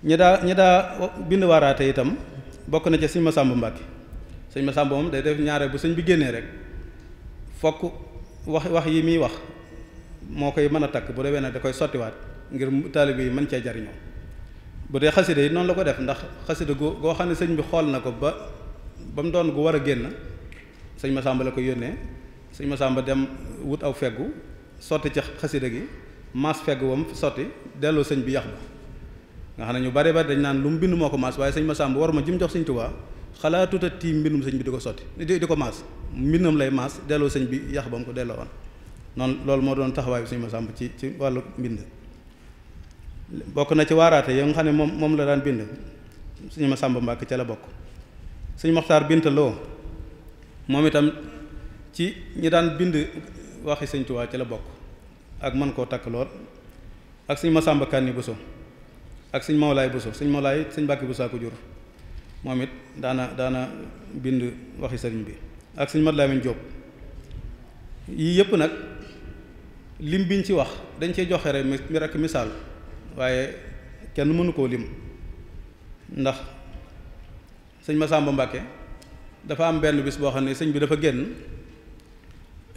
ñi daa bind waaraate itam bokk na ci sëñ Masamba Mbàkke sëñ Masamba moom day def ñaare bu sëñ bi génnee rek fokk wax yi muy wax moo koy mën a takk bu dee nag da koy sottiwaat ngir taalibe yi mën cee jariñoo bu dee xasida yi noonu la ko def ndax xasida goo xam ne sëñ bi xool na ko ba mu doon gu war a génn sëñ Masamba la ko yónnee sëñ Masamba dem wut aw feggu sotti ci xasida gi maas feggu wam sotti delloo sëñ bi yax ba nga xam ne ñu bari dañ naan lu mu bind moo ko maas waaye sëñ Masamba war ma jim jox sëñ Tuubaa xalaatuta tiim mbindum sëñ bi di ko sotti di ko maas mbindam lay maas delloo sëñ bi yax ba mu ko delloo woon noonu loolu moo doon taxawaay bi sëñ Masamba ci wàllu mbind bokk na ci waaraate yo nga xam ne moom la daan bind sëñ Masamba Mbàkke ca la bokk sëñ Moxtaar Binta Lo moom itam ci ñi daan bind waxi sëñ Tuubaa ca la bokk ak mën koo takk lool ak sëñ Masamba Kanni Buso ak sëñ Mawlaay Buso sëñ Mawlaay sëñ Mbàkke Buso ko jur moom it daana bind waxi sëriñ bi ak sëñ Mat Lamin Jóob yii yëpp nag lim biñ ci wax dañ cee joxe rek misaal waaye kenn mënu koo lim ndax sëñ Masamba Mbàkke dafa am benn bis boo xam ne sëñ bi dafa génn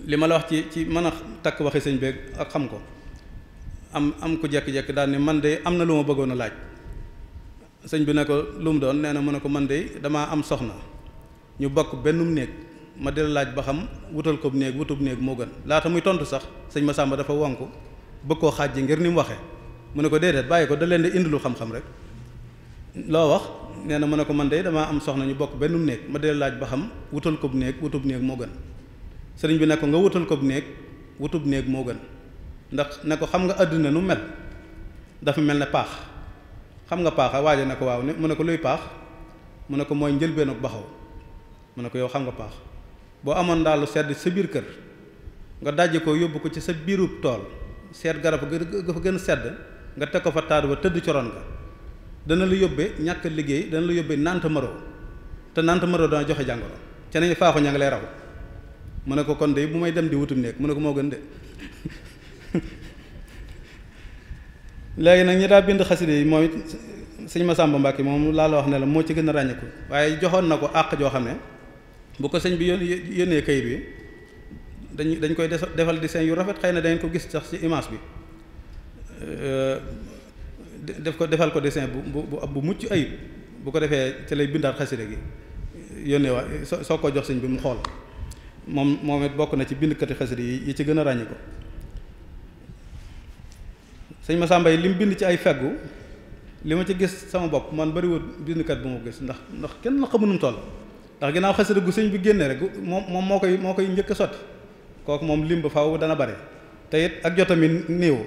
li ma la wax ci mën a takk waxi sëñ bi ak xam ko am ku jekki-jekki daal ni man de am na lu ma bëggoon a laaj sëñ bi ne ko lu mu doon nee na mu ne ko man de damaa am soxna ñu bokk bennum néeg ma di la laaj ba xam wutal ko néeg wutub néeg moo gën laata muy tontu sax sëñ Masamba dafa wonku bëgg koo xaaj ji ngir ni mu waxee mu ne ko déedéet bàyyi ko da leen di indilu xam-xam rek loo wax nee na mu ne ko man de damaa am soxna ñu bokk bennum néeg ma di la laaj ba xam wutal ko néeg wutub néeg moo gën sëriñ bi ne ko nga wutal ko néeg wutub néeg moo gën ndax ne ko xam nga àdduna nu mel dafa mel ne paax xam nga paax a waaje ne ko waaw mu ne ko luy paax mu ne ko mooy njëlbéenu baxaw mu ne ko yow xam nga paax boo amoon daal lu sedd sa biir kër nga dajji ko yóbbu ko ci sa biirub tool seet garab ga fa gën a sedd nga teg ko fa taadu ba tëdd coroon ga dana la yóbbee ñàkk liggéey dana la yóbbee nant maroo te nant maroo dana joxe jàngoro ca nañu faaxu ña ngi lay raw mu ne ko kon de bu may dem di wutum néeg mu ne ko moo gën de léegi nag ñi daa bind xaside yi moom it sëñ Masamba Mbàkke moom laa la wax ne la moo ci gën a ràññeeku waaye joxoon na ko àq joo xam ne bu ko sëñ bi yónnee kayit bi dañ koy defal dessin yu rafet xëy na dangeen ko gis sax ci image bi defal ko dessin bu mucc ayib bu ko defee ci lay bindaat xaside gi yónnee waa soo ko jox sëñ bi mu xool moom it bokk na ci bindkati xaside yi ci gën a ràññi ko sëñ Masamba yi li mu bind ci ay feggu li ma ci gis sama bopp man bariwul bindkat bu ma gis ndax kenn la xamu nu mu toll ndax ginnaaw xasida gu sëñ bi génne rek moom moo koy njëkk a sotti kooku moom lim ba faaw dana bare te it ak jotami néew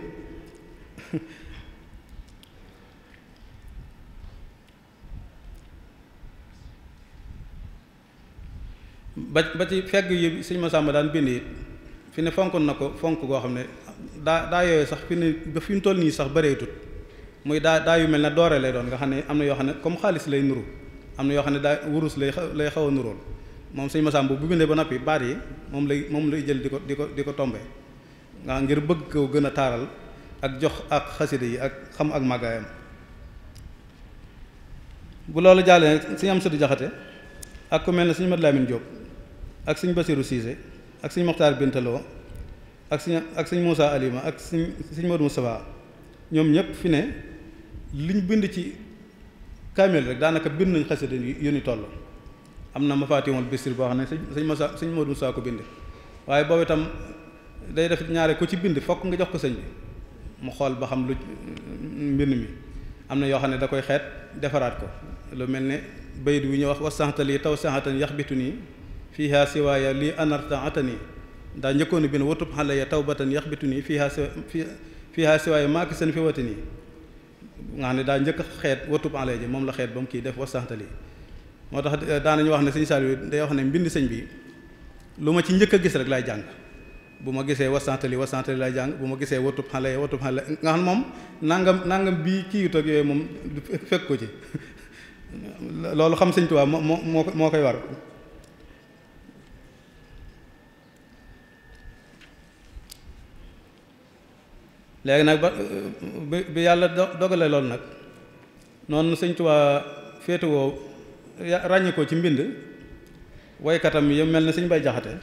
ba ci fegg yi sëñ Masamba daan bind it fi ne fonkoon na ko fonk goo xam ne daa yooyu sax fi ne ba fi mu toll nii sax bëreetut muy daa yu mel ne doore lay doon nga xam ne am na yoo xam ne comme xaalis lay nuru am na yoo xam ne daa wurus lay xaw a nurool moom sëñ Masamba bu bindee ba noppi baat yi moom lay jël di ko tombe nga ngir bëgg ko gën a taaral ak jox ak xasida yi ak xam ak màggaayam bu loolu jàllee sëñ Amsadu Jaxate ak ku mel ne sëñ Mat Lamin Jóob ak sëñ Basiru Siise ak sëñ Moxtaar Bintaloo ak sëñ Muusa Alima ak sëñ Modou Moustapha ñoom ñëpp fi ne liñ bind ci kaamil rek daanaka bind nañ xasida yu ni toll am na Mafaatihul Bichri boo xam ne sëñ Modou Moustapha ko bind waaye boobu itam day def ñaare ko ci bind fokk nga jox ko sëñ bi mu xool ba xam lu mbind mi am na yoo xam ne da koy xeet defaraat ko lu mel ne bayit wi ñu wax wasaxtali taw saxatan yaxbitu nii fiiha siwaaya lii anarta atani daa njëkkoon bind watub xale ya tawbatan yaxbitu nii fiiha siwaaya maaki seen fi wati nii nga xam ne daa njëkk xeet watub xale ji moom la xeet ba mu kii def wasaxtali moo tax daanañu wax ne sëñ Saliou day wax ne mbind sëñ bi lu ma ci njëkk a gis rek laay jàng bu ma gisee wasantali lay jàng bu ma gisee watub xale nga xam moom nangam bii kiiwut ak yooyu moom fekk ko ci loolu xam sëñ Tuubaa moo koy war léegi nag bi yàlla dogale loolu nag noonu sëñ Tuubaa féetewoo ràññi ko ci mbind woykatam yi mel ne sëñ Bay Jaxate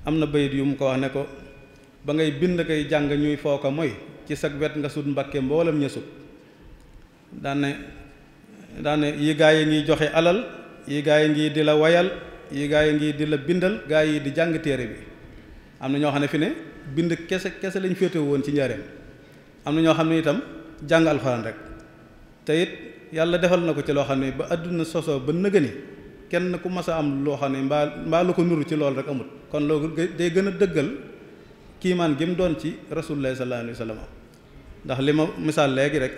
am na bayit yu mu ko wax ne ko ba ngay bind kay jàng ñuy foo ko mooy ci sag wet nga sut Mbàkke mboolem ña sut daane yi gaa yi ngi joxe alal yi gaa yi ngi di la wayal yi gaa yi ngi di la bindal gaa yi di jàng téere bi am na ñoo xam ne fi ne bind kese lañ féetewu woon ci njaareem am na ñoo xam ne itam jàng alxuraan rek te it yàlla defal na ko ci loo xam ne ba àdduna sosoo ba nëgëni kenn ku mas a am loo xam ne mbaa lu ko nuru ci loolu rek amut kon loolu day gën a dëggal kiimaan gi mu doon ci rasulullah sallallahu alayhi wa sallam ndax li ma misaal léegi rek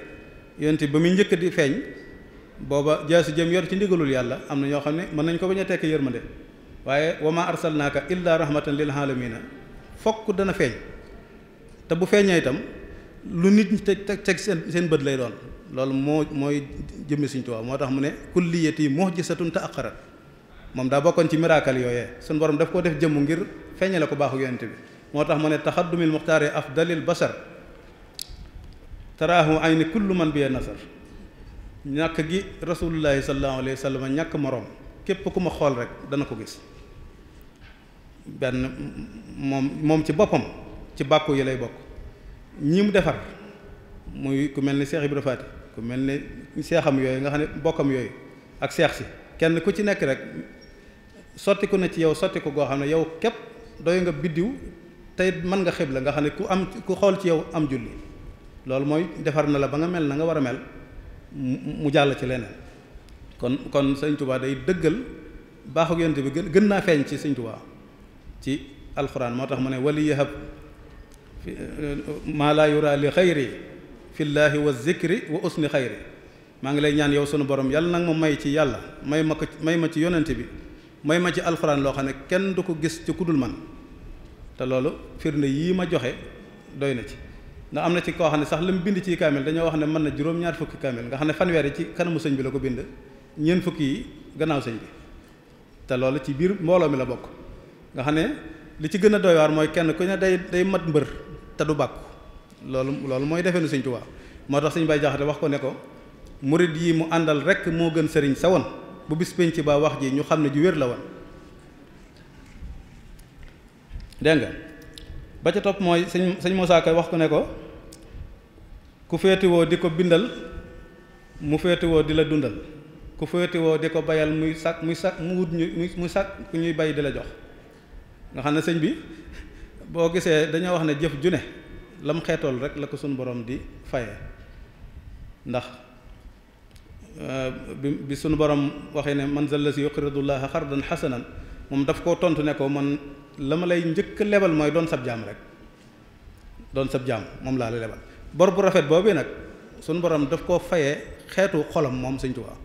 yonent ba muy njëkk di feeñ booba jaasi jëm yor ci ndigalul yàlla am na ñoo xam ne mën nañ ko bañ a tekk yërmande waaye wa ma arsalnaaka illa rahmatan lil alamina fokk dana feeñ te bu feeñee itam lu nit ñi teg seen bët lay doon loolu mooy jëmmi Sëriñ Tuubaa moo tax mu ne kulliyati mu'jizatun ta'aqqarat moom daa bokkoon ci miracle yooyee suñu borom daf koo def jëmm ngir feeñale ko baaxu yonent bi moo tax mu ne taxaddumil muxtaari afdalil basar taraahu ayni kullu man bi nasar ñàkk gi rasulullahi sallallahu alayhi wa sallam ñàkk moroom képp ku ma xool rek dana ko gis benn moom ci boppam ci bàkku yi lay bokk ñi mu defar muy ku mel ni Cheikh Ibra Faty ku mel ni seexam yooyu nga xam ne bokkam yooyu ak seex si kenn ku ci nekk rek sottiku na ci yow sottiku goo xam ne yow képp doy nga biddiw tey mën nga xibla nga xam ne ku xool ci yow am julli loolu mooy defar na la ba nga mel na nga war a mel mu jàll ci leneen kon Sëñ Tuubaa day dëggal baaxu yonent bi gën naa feeñ ci Sëñ Tuubaa ci alxuraan moo tax mu ne wali yahab maa laa yura li xayri fillaahi wa zikri wa usni xayri maa ngi lay ñaan yow sunu borom yàlla nag ma may ci yàlla may ma ci yonent bi may ma ci alxuraan loo xam ne kenn du ko gis ci kudul man te loolu firnde yii ma joxe doy na ci nga am na ci koo xam ne sax la mu bind ci kaamil dañoo wax ne mën na juróom-ñaar fukki kaamil nga xam ne fanweer yi ci kanamu sëñ bi la ko bind ñeent fukki yi gannaaw sëñ bi te loolu ci biir mbooloo mi la bokk nga xam ne li ci gën a doy waar mooy kenn ku ne day mat mbër te du bàkku loolu mooy defee nu Sëñ Tuubaa moo tax Sëñ Bay Jaxate wax ko ne ko murid yi mu àndal rek moo gën sëriñ sa woon bu bis penc ba wax ji ñu xam ne ju wér la woon dégg nga ba ca topp mooy sëñ Moussa Ka wax ko ne ko ku féetiwoo di ko bindal mu féetiwoo di la dundal ku féetiwoo di ko bayal muy wut muy sàkk ku ñuy bay di la jox nga xam ne sëñ bi boo gisee dañoo wax ne jëf ju ne lam xeetool rek la ko suñu borom di fayee ndax bi suñu borom waxee ne man zallasi yuqridullaha xardan xasanan moom daf koo tontu ne ko man la ma lay njëkk lebal mooy doon sab jaam rek doon sab jaam moom laa la lebal bor bu rafet boobu nag suñu borom daf koo fayee xeetu xolam moom Sëñ Tuubaa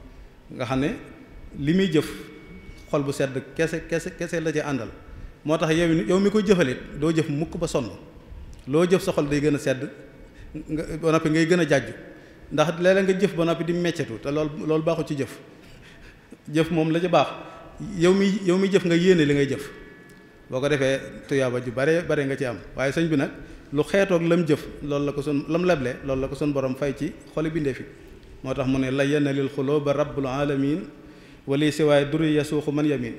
nga xam ne li muy jëf xol bu sedd kese la ci àndal moo tax yow mi koy jëfalit doo jëf mukk ba sonn loo jëf sa xol day gën a sedd nga ba noppi ngay gën a jàjju ndax léeg-léeg nga jëf ba noppi di meccetu te loolu baaxul ci jëf moom la ci baax yow mi jëf nga yéene li ngay jëf boo ko defee tuyaaba ju bare nga ci am waaye sëñ bi nag lu xeetoog lam jëf loolu la ko lam leble loolu la ko sun borom fay ci xoli bindee fi moo tax mu ne la yenna lil xulooba rabbul alamin wali si waaye duri yasuuxu man yamin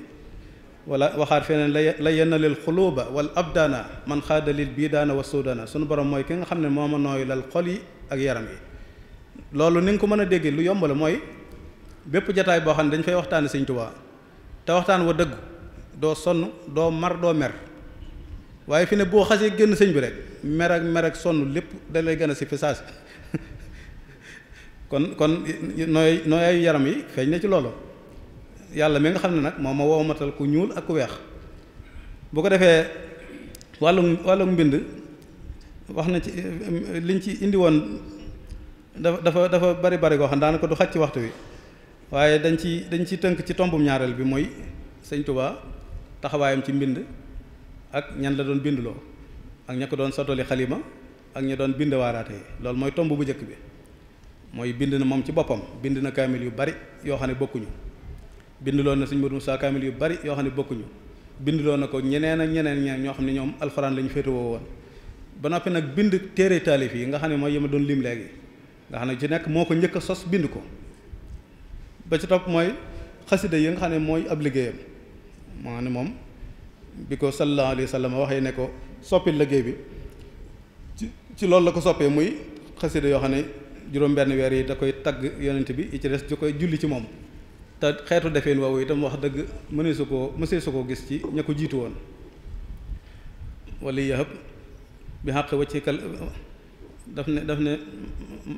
wala waxaat feneen la yenna lil xuluuba wal abdaana man xaadalil bii daana wa suudaana sunu borom mooy ki nga xam ne moo ma nooy lal xol yi ak yaram yi loolu ni nga ko mën a déggee lu yomb la mooy bépp jataay boo xam ne dañ fay waxtaane Sëñ Tuubaa te waxtaan wa dëgg doo sonn doo mar doo mer waaye fi ne boo xasee génn sëñ bi rek mer ak sonn lépp da lay gën a si fi saasi kon nooy ay yaram yi feeñ na ci loolu yàlla mi nga xam ne nag moom ma woomatal ku ñuul ak ku weex bu ko defee wàllu mbind wax na ci liñ ci indi woon dafa bari koo xam daanaka du xaj ci waxtu wi waaye dañ ci tënk ci tombum ñaareel bi mooy Sëñ Tuubaa taxawaayam ci mbind ak ñan la doon bindloo ak ña ko doon sottali xalima ak ña doon bind waaraate yi loolu mooy tomb bu njëkk bi mooy bind na moom ci boppam bind na kaamil yu bari yoo xam ne bokkuñu bindloo na Sëñ Modou Moussa kaamil yu bari yoo xam ne bokkuñu bindloo na ko ñeneen ñoo xam ne ñoom alxuraan la ñu féetewoo woon ba noppi nag bind téere taalif yi nga xam ne mooy yema doon lim léegi nga xam ne ci nekk moo ko njëkk a sos bind ko ba ci topp mooy xasida yi nga xam ne mooy ab liggéeyam maa ne moom bi ko sallallahu alayhi wa sallam waxee ne ko soppil liggéey bi ci loolu la ko soppee muy xasida yoo xam ne juróom-benn weer yi da koy tagg yonent bi yi ci des di koy julli ci moom te xeetu defeen woowu itam wax dëgg mënee su ko gis ci ña ko jiitu woon wala yahab bi xàq waccikal daf ne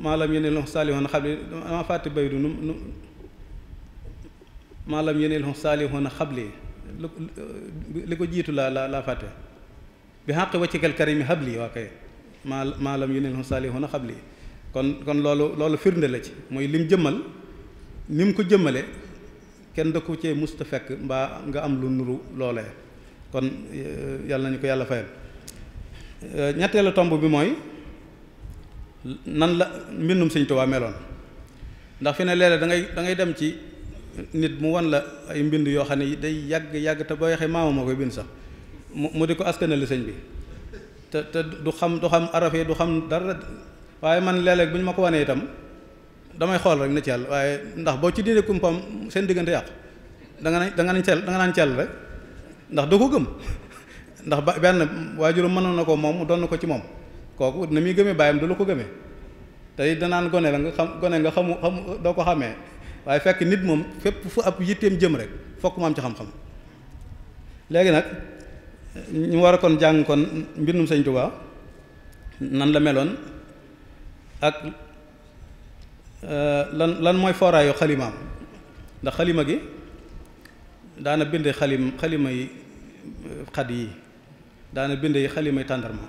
maalam yeneen loxo saalihoon xabli dama fàtte baydu nu maalam yeneen loxo saalihoon xabli li ko jiitu laa fàtte bi xàq waccikal karimi xabli waa kay maalam yeneen loxo saalihoon xabli kon loolu firnde la ci mooy lim jëmmal ni mu ko jëmmale kenn da ko cee musta fekk mbaa nga am lu nuru loolee kon yàlla nañu ko yàlla fayal ñetteelu tomb bi mooy nan la mbindum Sëñ Tuubaa meloon ndax fi ne léeg-léeg da ngay dem ci nit mu wan la ay mbind yoo xam ne day yàgg te boo waxee maama moo koy bind sax mu di ko askanale sëñ bi te du xam araf yi du xam dara waaye man léeg-léeg bu ñu ma ko wanee itam damay xool rek na ci yàlla waaye ndax boo ci dindee kumpam seen diggante yàqu da nga naan cell rek ndax du ko gëm ndax benn waajuram mënoon na ko moom mu doon na ko ci moom kooku na muy gëmee bàyyam du la ko gëmee tey danaan gone la nga xam gone nga xamu doo ko xamee waaye fekk nit moom fépp fu ab yitteem jëm rek fokk mu am ci xam-xam léegi nag ñu war a kon jàng kon mbindum Sëñ Tuubaa nan la meloon ak lan mooy fooraayu xalimaam ndax xalima gi daana bind xalima yi xat yi daana bind yi xalima yi tàndarma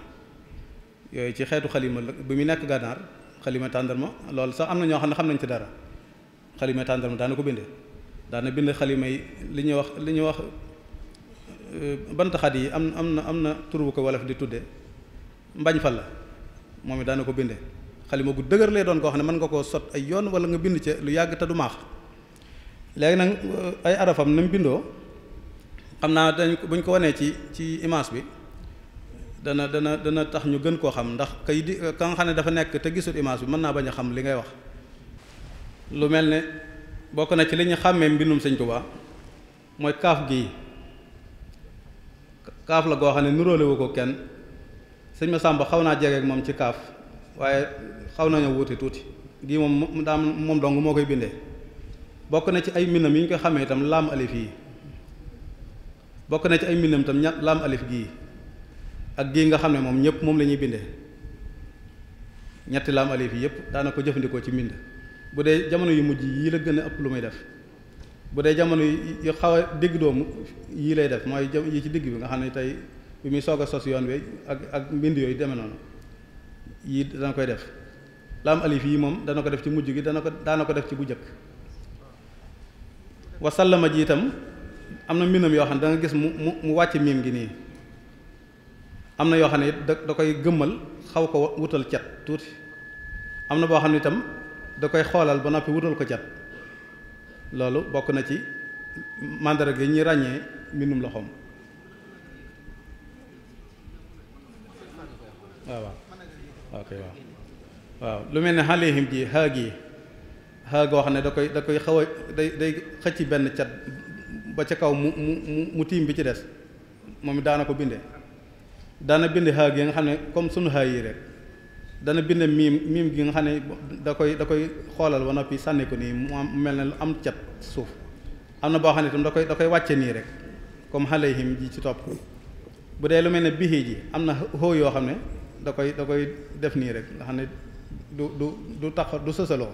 yooyu ci xeetu xalima bi mu nekk gànnaar xalima tàndarma loolu sax am na ñoo xam ne xam nañ ci dara xalima tàndarma daana ko bindee daana bind xalima yi li ñuy wax bant xat yi am na tur bu ko wolof di tudde mbañ fal la moom it daana ko bindee xalima gu dëgër lay doon koo xam ne mën nga koo sot ay yoon wala nga bind ca lu yàgg te du maax léegi nag ay arafam na mu bindoo xam naa buñ ko wanee ci image bi dana tax ñu gën koo xam ndax ka nga xam ne dafa nekk te gisul image bi mën naa bañ a xam li ngay wax lu mel ne bokk na ci li ñu xàmmee mbindum Sëñ Tuubaa mooy kaaf gii kaaf la goo xam ne nuróole wu ko kenn sëñ Masamba xaw naa jege ak moom ci kaaf waaye xaw nañoo wuute tuuti gii moom dong moo koy bindee bokk na ci ay mbindam yi ñu ko xamee itam laam alif yi bokk na ci ay mbindam itam laam alif gii ak gii nga xam ne moom ñëpp moom la ñuy bindee ñetti laam alif yi yëpp daana ko jëfandikoo ci mbind bu dee jamono yu mujj yii la gën a ëpp lu muy def bu dee jamono yu xaw a digg doomu yii lay def mooy yi ci digg bi nga xam ne tey bi muy soog a sos yoon wi ak mbind yooyu demee noonu yii dana koy def laam alif yi moom dana ko def ci mujj gi daana ko def ci bu jëkk wasallama ji itam am na mbindam yoo xam ne da nga gis mu wàcc miim gi nii am na yoo xam ne da koy gëmmal xaw ko wutal cat tuuti am na boo xam ne itam da koy xoolal ba noppi wutal ko cat loolu bokk na ci màndarga yi ñuy ràññee mbindum loxoom waaw lu mel ne xalihim ji xaag yi xaag goo xam ne da koy xaw a day xëcc benn cat ba ca kaw mu tiim bi ci des moom it daana ko bindee daana bind xaag yi nga xam ne comme sunu xaag yi rek dana bind miim gi nga xam ne da koy xoolal ba noppi sànni ko nii mu mel ne lu am cat suuf am na boo xam ne itam da koy wàcce nii rek comme xalihim ji ci topp bu dee lu mel ne bixi ji am na xoo yoo xam ne da koy def nii rek nga xam ne du tax du sësaloo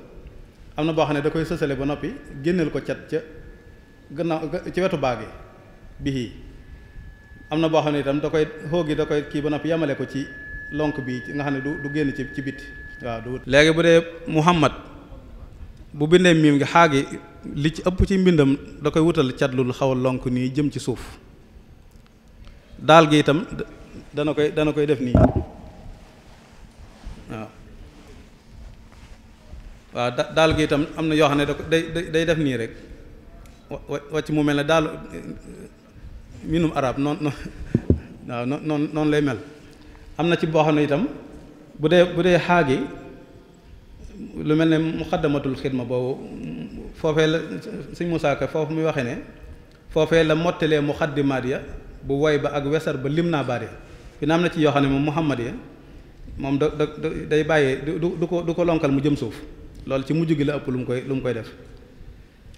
am na boo xam ne da koy sësale ba noppi génneel ko cat ca gannaaw ci wetu baag yi bii am na boo xam ne itam da koy xóo gi da koy kii ba noppi yamale ko ci lonk bi nga xam ne du génn ci biti waaw du léegi bu dee Muhammad bu bindee miim ngi xaagi li ci ëpp ci mbindam da koy wutal cat lu xaw a lonk nii jëm ci suuf daal gi itam dana koy def nii waaw daal gi itam am na yoo xam ne day def nii rek wàcc mu mel ne daal minum arab noonu lay mel am na ci boo xam ne itam bu dee xaagi lu mel ne muxaddamatul xidma boobu foofee la Sëñ Musaa Ka foofu muy waxee ne foofee la mottalee muxaddimaat ya bu woy ba ak wesar ba lim naa baat ya fi na am na ci yoo xam ne moom Muhammad ya moom day bàyyee du ko lonkal mu jëm suuf loolu ci mujj gi la ëpp lu mu koy def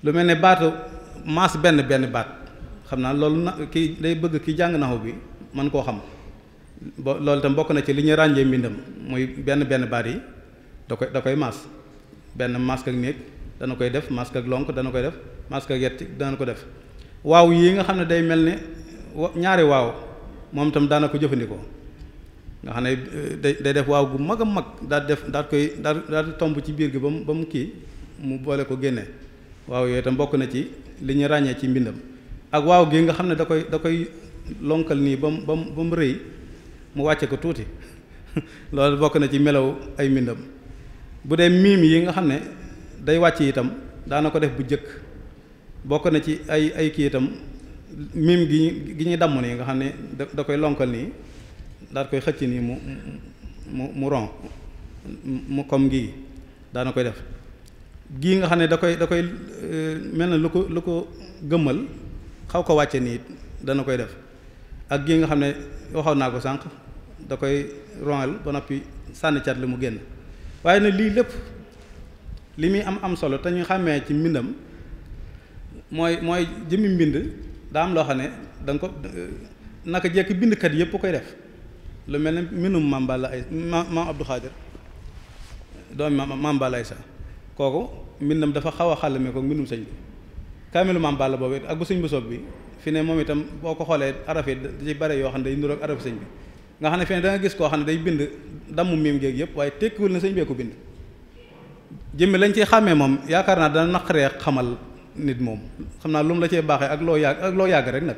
lu mel ne baatu maas benn baat xam naa loolu kii day bëgg ki jàng naxu bi man koo xam loolu itam bokk na ci li ñu ràññee mbindam muy benn baat yi da koy maas benn masque ak néeg dana koy def masque ak lonk dana koy def masque ak yetti dana ko def waaw yi nga xam ne day mel ne ñaari waaw moom itam daana ko jëfandikoo nga xam ne day def waaw gu mag a mag daal tomb ci biir gi ba mu kii mu boole ko génne waaw yooyu itam bokk na ci li ñu ràññee ci mbindam ak waaw gi nga xam ne da koy lonkal nii ba mu rëy mu wàcce ko tuuti loolu bokk na ci melaw ay mbindam bu dee miim yi nga xam ne day wàcc itam daana ko def bu jëkk bokk na ci ay kii itam mim gi ñuy damm nii nga xam ne da koy lonkal nii daal koy xëcc nii mu ron mu comme ngii daana koy def gii nga xam ne da koy mel na lu ko gëmmal xaw ko wàcce nii dana koy def ak gii nga xam ne waxoon naa ko sànq da koy ronal ba noppi sànni cat li mu génn waaye nag lii lépp li muy am solo te ñu xàmmee ci mbindam mooy jëmmi mbind daa am loo xam ne da nga ko naka jekk bindkat yëpp koy def lu mel ne mbindum Maam Balla ay Maam Abdou Khadir doomi Maam Balla ay sa kooku mbindam dafa xaw a xàllame ko mbindum sëñ bi kaamilu Maam Balla boobu ak bu sëñ bu soob bi fi ne moom itam boo ko xoolee araf yi da ci bare yoo xam ne day niroog araf sëñ bi nga xam ne fi ne da nga gis koo xam ne day bind dammu miim géeg yëpp waaye tekkiwul na sëñ bee ko bind jëmmi lañ ciy xàmmee moom yaakaar naa dana naqaree xamal nit moom xam naa lu mu la cee baaxee ak loo yàgg rek nag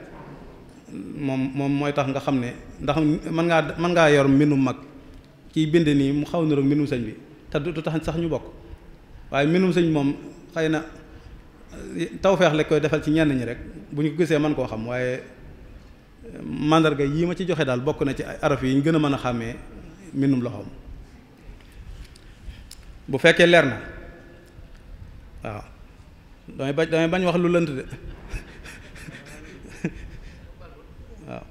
moom mooy tax nga xam ne ndax mën ngaa yor mbindum mag kiy bind nii mu xaw niroog mbindum sëñ bi te du tax sax ñu bokk waaye mbindum sëñ moom xëy na tawfeex la koy defal ci ñenn ñi rek bu ñu ko gisee mën koo xam waaye mandarga yii ma ci joxe daal bokk na ci ay araf yi ñu gën a mën a xàmmee mbindum loxoom bu fekkee leer na waaw damay bañ wax lu lënt de waaw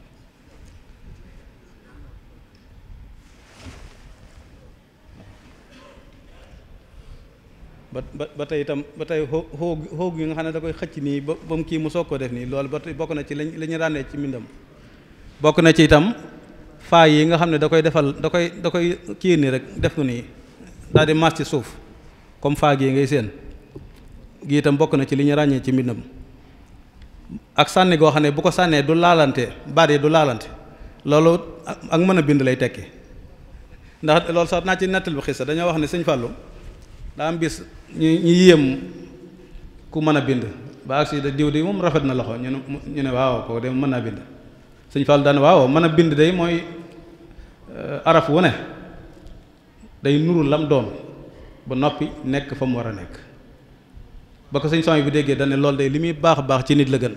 ba tey itam ba tey xóog yi nga xam ne da koy xëcc nii ba mu kii mu soog ko def nii loolu ba tey bokk na ci li ñu ràññee ci mbindam bokk na ci itam faa yi nga xam ne da koy defal da koy kii nii rek def ko nii daal di mas ci suuf comme faa gi ngay seen gi itam bokk na ci li ñu ràññee ci mbindam ak sànni goo xam ne bu ko sànnee du laalante baat yi du laalante loolu ak mën a bind lay tekki ndax loolu sax naa ci nettal bu xisa dañoo wax ne sëñ Fallou daa am bis ñu yéem ku mën a bind ba agsi da diw di moom rafet na loxo ñu ne waaw kooku de mën naa bind sëñ Fallou daan waaw mën a bind day mooy araf wu ne day nuru lam doon ba noppi nekk fa mu war a nekk ba ko sëñ son yi bu déggee dane loolu day li muy baax ci nit la gën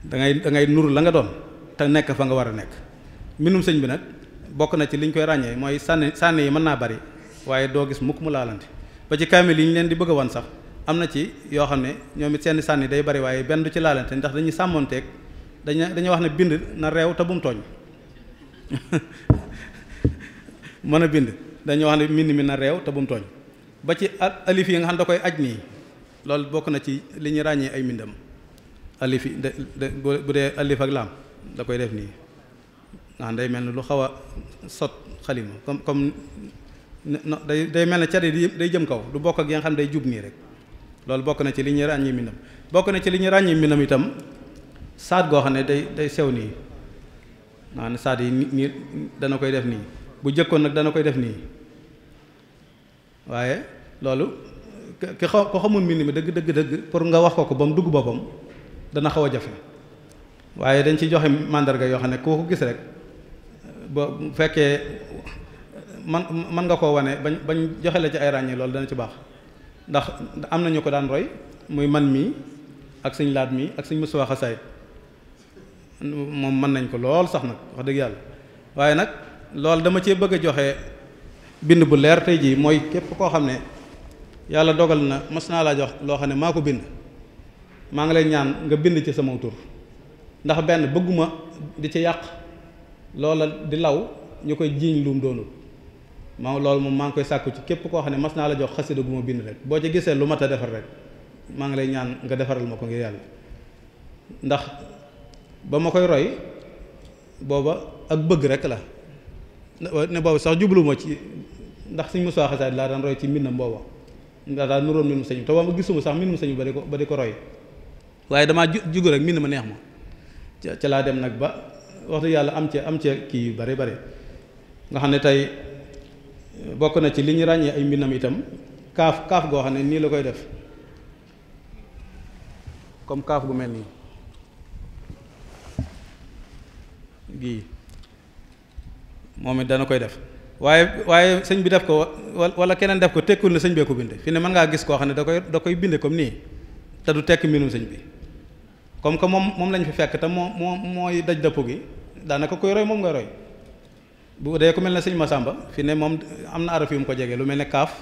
da ngay nuru la nga doon te nekk fa nga war a nekk mbindum sëñ bi nag bokk na ci liñ koy ràññee mooy sànni yi mën naa bari waaye doo gis mukk mu laalante ba ci kaamil yi ñu leen di bëgg a wan sax am na ci yoo xam ne ñoom it seeni sànni day bari waaye benn du ci laalante ndax dañuy sàmmoonteeg dañuy wax ne bind na réew te bu mu tooñ mën a bind dañuy wax ne mbind mi na réew te bu mu tooñ ba ci alif yi nga xam da koy aj nii loolu bokk na ci li ñuy ràññee ay mbindam alif yi bu dee alif ak laam da koy def nii nga xam day mel ne lu xaw a sot xalima comme day mel ne cat yi day jëm kaw du bokk ak yi nga xam day jub nii rek loolu bokk na ci li ñuy ràññee mbindam bokk na ci li ñuy ràññee mbindam itam saat goo xam ne day sew nii nga ne saat yi nii dana koy def nii bu jëkkoon nag dana koy def nii waaye loolu ko xamul mbind mi dëgg pour nga wax ko ba mu dugg boppam dana xaw a jafe waaye dañ ci joxe màndarga yoo xam ne koo ko gis rek ba bu fekkee man nga koo wane bañ joxe la ci ay ràññee loolu dana ci baax ndax am na ñu ko daan roy muy man mii ak sëñ laat mii ak sëñ Musaa Xasaayid moom mën nañ ko lool sax nag wax dëgg yàlla waaye nag loolu dama cee bëgg a joxe bind bu leer tey jii mooy képp koo xam ne yàlla dogal na mas naa laa jox loo xam ne maa ko bind maa ngi lay ñaan nga bind ci sama tur ndax benn bëgguma di ci yàq loola di law ñu koy jiiñ luum doonul loolu moom maa ngi koy sàkku ci képp koo xam ne mas naa la jox xasida gu ma bind rek boo ci gisee lu mat a defar rek maa ngi lay ñaan nga defaral ma ko ngir yàlla ndax ba ma koy roy booba ak bëgg rek la ne boobu sax jubluwuma ci ndax suñ Musaa Xasaayid laa daan roy ci mbindam booba ndax daal nuróon mbindum sëñ te booba gisuma sax mbindum sëñ ba di ko roy waaye damaa jugu rek mbind ma neex ma ca laa dem nag ba wax dëgg yàlla am ca kii yu bari nga xam ne tey bokk na ci li ñu ràññee ay mbindam itam kaaf goo xam ne nii la koy def comme kaaf gu mel nii gii moom it dana koy def waaye sëñ bi def ko wala keneen def ko tekkul ne sëñ bee ko bind fi ne mën ngaa gis koo xam ne da koy binde comme nii te du tekk mbindum sëñ bi comme que moom lañ fi fekk te mooy daj dëpp gi daanaka koy roy moom nga roy bu dee ku mel ne sëñ Masamba fi ne moom am na araf yu mu ko jege lu mel ne kaaf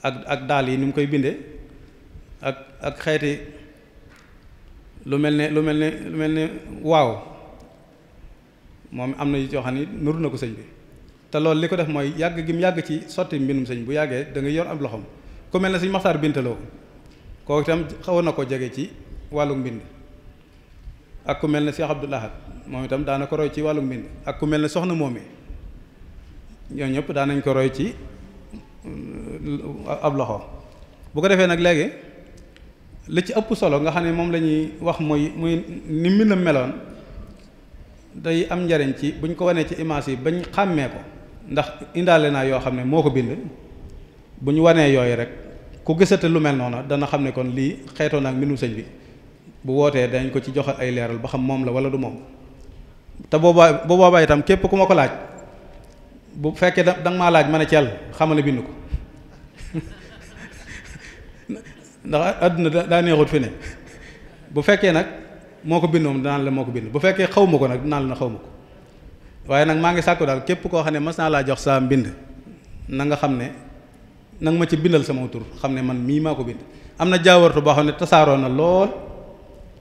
ak daal yi ni mu koy bindee ak xeeti lu mel ne waaw moom am na yoo xam ne nuru na ko sëñ bi te loolu li ko def mooy yàgg gi mu yàgg ci sotti mbindum sëñ bu yàggee da nga yor ab loxoom ku mel ne sëñ Maxtaar Bintaloo kooku itam xawoon na ko jege ci wàllu mbind ak ku mel ne Cheikh Abdoul Ahad moom itam daana ko roy ci wàllu mbind ak ku mel ne soxna Moome ñoo ñëpp daanañ ko roy ci ab loxo bu ko defee nag léegi li ci ëpp solo nga xam ne moom la ñuy wax muy ni mbindam meloon day am njariñ ci buñ ko wanee ci image yi bañ xàmmee ko ndax indaale naa yoo xam ne moo ko bind bu ñu wanee yooyu rek ku gisate lu mel noonu dana xam ne kon lii xeetoon ak mbindum sëñ bi bu wootee dañ ko ci joxe ay leeral ba xam moom la wala du moom te boobaa itam képp ku ma ko laaj bu fekkee danga maa laaj ma ne ceel xamal ne bind ko ndax àdduna daa neexut fi ne bu fekkee nag moo ko bind moom danaan la moo ko bind bu fekkee xaw ma ko nag danaan la xaw ma ko waaye nag maa ngi sàkku daal képp koo xam ne mas naa laa jox saa mbind na nga xam ne nanga ma ci bindal sama tur xam ne man mii maa ko bind am na jaawartu boo xam ne tasaaroo na lool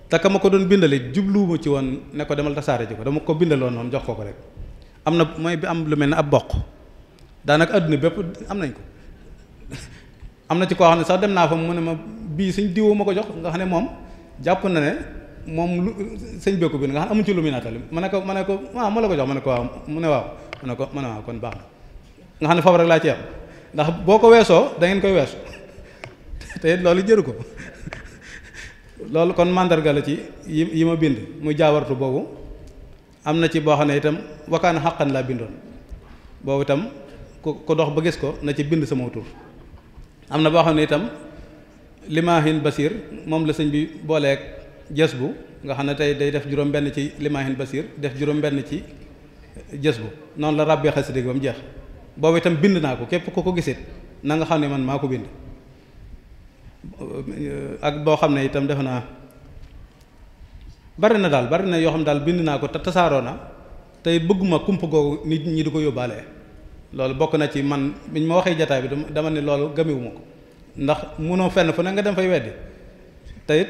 te ka ma ko doon bindale jubluwuma ci woon ne ko demal tasaare ji ko dama ko bindaloon noonu jox ko rek am na mooy bi am lu mel ne ab boq daanaka adduna bépp am nañ ko am na ci koo xam ne sax dem naa fa mu ne ma bii suñ diwoo ma ko jox nga xam ne moom jàpp na ne moom lu sëñ bee ko bind nga xam ne amuñ ci lu muy nattali ma ne ko waaw ma la ko jox ma ne ko waaw mu ne waaw ma ne waaw kon baax na nga xam ne foofu rek laa ci am ndax boo ko weesoo da ngeen koy weesu te loolu jëru ko loolu kon mandarga la ci yi ma bind muy jaawartu boobu am na ci boo xam ne itam wakaana xàqan laa bindoon boobu itam ku dox ba gis ko na ci bind sama tur am na boo xam ne itam limaahin basir moom la sëñ bi booleeg jës bu nga xam ne tey day def juróom benn ci limaahin basir def juróom benn ci jës bu noonu la ràbbee xasida ba mu jeex boobu itam bind naa ko képp ku ko gisit na nga xam ne man maa ko bind ak boo xam ne itam defe naa bari na yoo xam ne daal bind naa ko te tasaaroo na tey bëgguma kump googu nit ñi di ko yóbbaale loolu bokk na ci man biñ ma waxee jataay bi dama ne loolu gëmewuma ko ndax munoo fenn fu ne nga dem fay weddi te it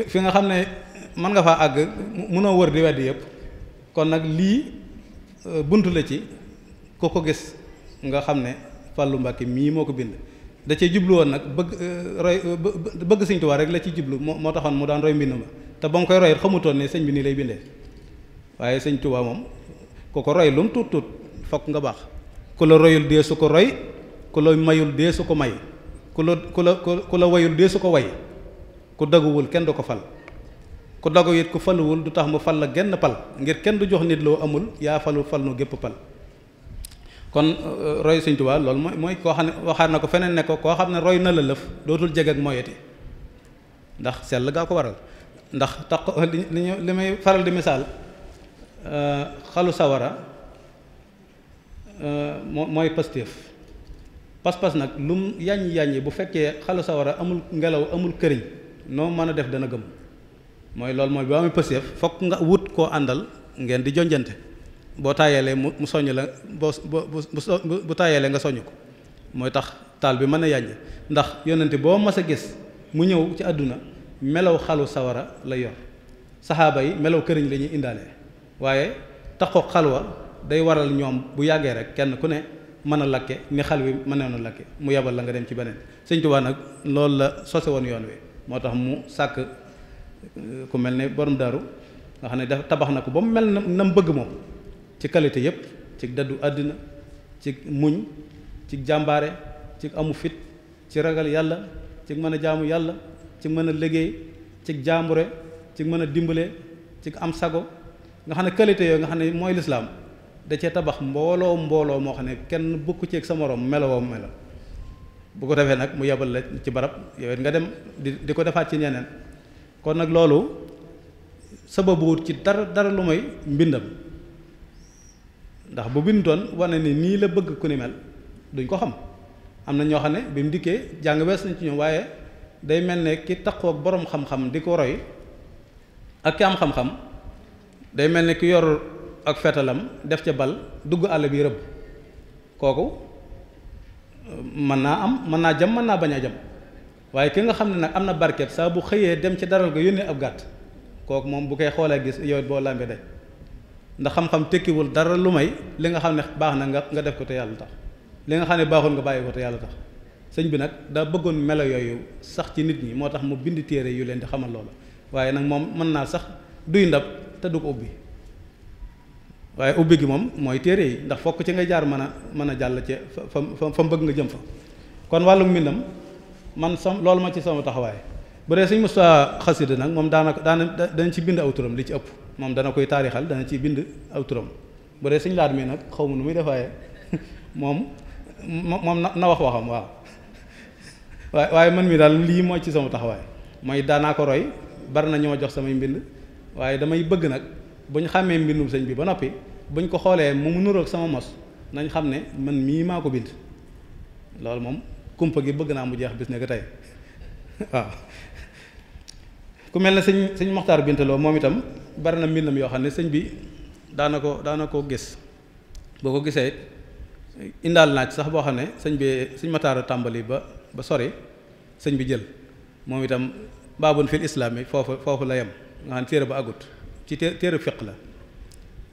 fi nga xam ne mën nga faa àgg munoo wër di weddi yëpp kon nag lii bunt la ci ku ko gis nga xam ne Fàllu Mbàkke mii moo ko bind da cee jublu woon nag bëgg Sëñ Tuubaa rek la ci jublu moo taxoon mu daan roy mbind ma te ba mu koy roy xamutoon ne sëñ bi nii lay bindee waaye Sëñ Tuubaa moom ku ko roy lu mu tuut fokk nga baax ku la royul dee su ko roy ku la mayul dee su ko may ku la wayul dee su ko way ku daguwul kenn du ko fal ku dagu it ku faluwul du tax mu fal la genn pal ngir kenn du jox nit loo amul yaa falu fal nu gépp pal kon roy Sëñ Tuubaa loolu mooy koo xam ne waxaat na ko feneen ne ko koo xam ne roy na la lëf dootul jeg ak moyeti ndax sell gaa ko waral ndax tax li may faral di misaal xalu sawara mooy pastéef pas-pas nag lum yàññi bu fekkee xalu sawara amul ngelaw amul këriñ noo mën a def dana gëm mooy loolu mooy boo amee pastéef fokk nga wut koo àndal ngeen di jonjante boo taayeelee mu soññ la bu taayeelee nga soññ ko mooy tax taal bi mën a yàññ ndax yonente boo mas a gis mu ñëw ci àdduna melaw xalu sawara la yor saxaaba yi melaw këriñ la ñuy indaale waaye taxoo xalwa day waral ñoom bu yàggee rek kenn ku ne mën a lakke ni xal wi mënoon a lakke mu yebal la nga dem ci beneen Sëñ Tuubaa nag loolu la sose woon yoon wi moo tax mu sàkk ku mel ne borom daaru nga xam ne dafa tabax na ko ba mu mel na mu bëgg moom ci qualité yépp ci daddu àddina ci muñ ci jàmbaare ci amu fit ci ragal yàlla ci mën a jaamu yàlla ci mën a liggéey ci jaambure ci mën a dimbale ci am sago nga xam ne qualité yooyu nga xam ne mooy lislaam da cee tabax mbooloo moo xam ne kenn bukk ci ak sa morom melowoo melo bu ko defee nag mu yebal la ci barab yow it nga dem di ko defaat ci ñeneen kon nag loolu sababu wut ci dara lu may mbindam ndax bu bindutoon wane ni nii la bëgg ku ni mel duñ ko xam. am na ñoo xam ne bi mu dikkee jàng wees nañ ci ñoom waaye day mel ne ki taqoo ak boroom xam-xam di ko roy ak ki am xam-xam day mel ne ki yor ak fetalam def ca bal dugg àll bi rëbb kooku mën naa am mën naa jam mën naa bañ a jam waaye ki nga xam ne nag am na barket saa bu xëyee dem ci daral ga yónnee ab gàtt kooku moom bu koy xoolee gis yow boo làmbee day ndax xam-xam tekkiwul dara lu may li nga xam ne baax na nga def ko te yàlla tax li nga xam ne baaxul nga bàyyi ko te yàlla tax sëñ bi nag daa bëggoon melo yooyu sax ci nit ñi moo tax mu bind téere yu leen di xamal loola waaye nag moom mën naa sax duy ndab te du ko ubbi waaye ubbi gi moom mooy téere yi ndax fokk ci ngay jaar mën a jàll ci fa bëgg nga jëm fa kon wàllum mbindam man loolu ma ci sama taxawaay bu dee sëñ Moussa xasida nag moom dana ci bind aw turam li ci ëpp moom dana koy taarixal dana ci bind aw turam bu dee sëñ laat mi nag xaw ma nu muy defaaye moom na wax waxam waaw waaye man mi daal lii mooy ci sama taxawaay mooy daanaa ko roy bari na ñoo jox samay mbind waaye damay bëgg nag bu ñu xàmmee mbindum sëñ bi ba noppi buñ ko xoolee mu nuroog sama mos nañ xam ne man mii maa ko bind loolu moom kumpa gi bëgg naa mu jeex bis ne ko tey waaw ku mel ne sëñ Moxtaar Bintaloo moom itam bari na mbindam yoo xam ne sëñ bi daana ko gis boo ko gisee indaal naaj sax boo xam ne sëñ Moxtaar tàmbali ba sori sëñ bi jël moom itam baabun fil islaam yi foofu la yem nga xam ne téere ba agut ci téere fiq la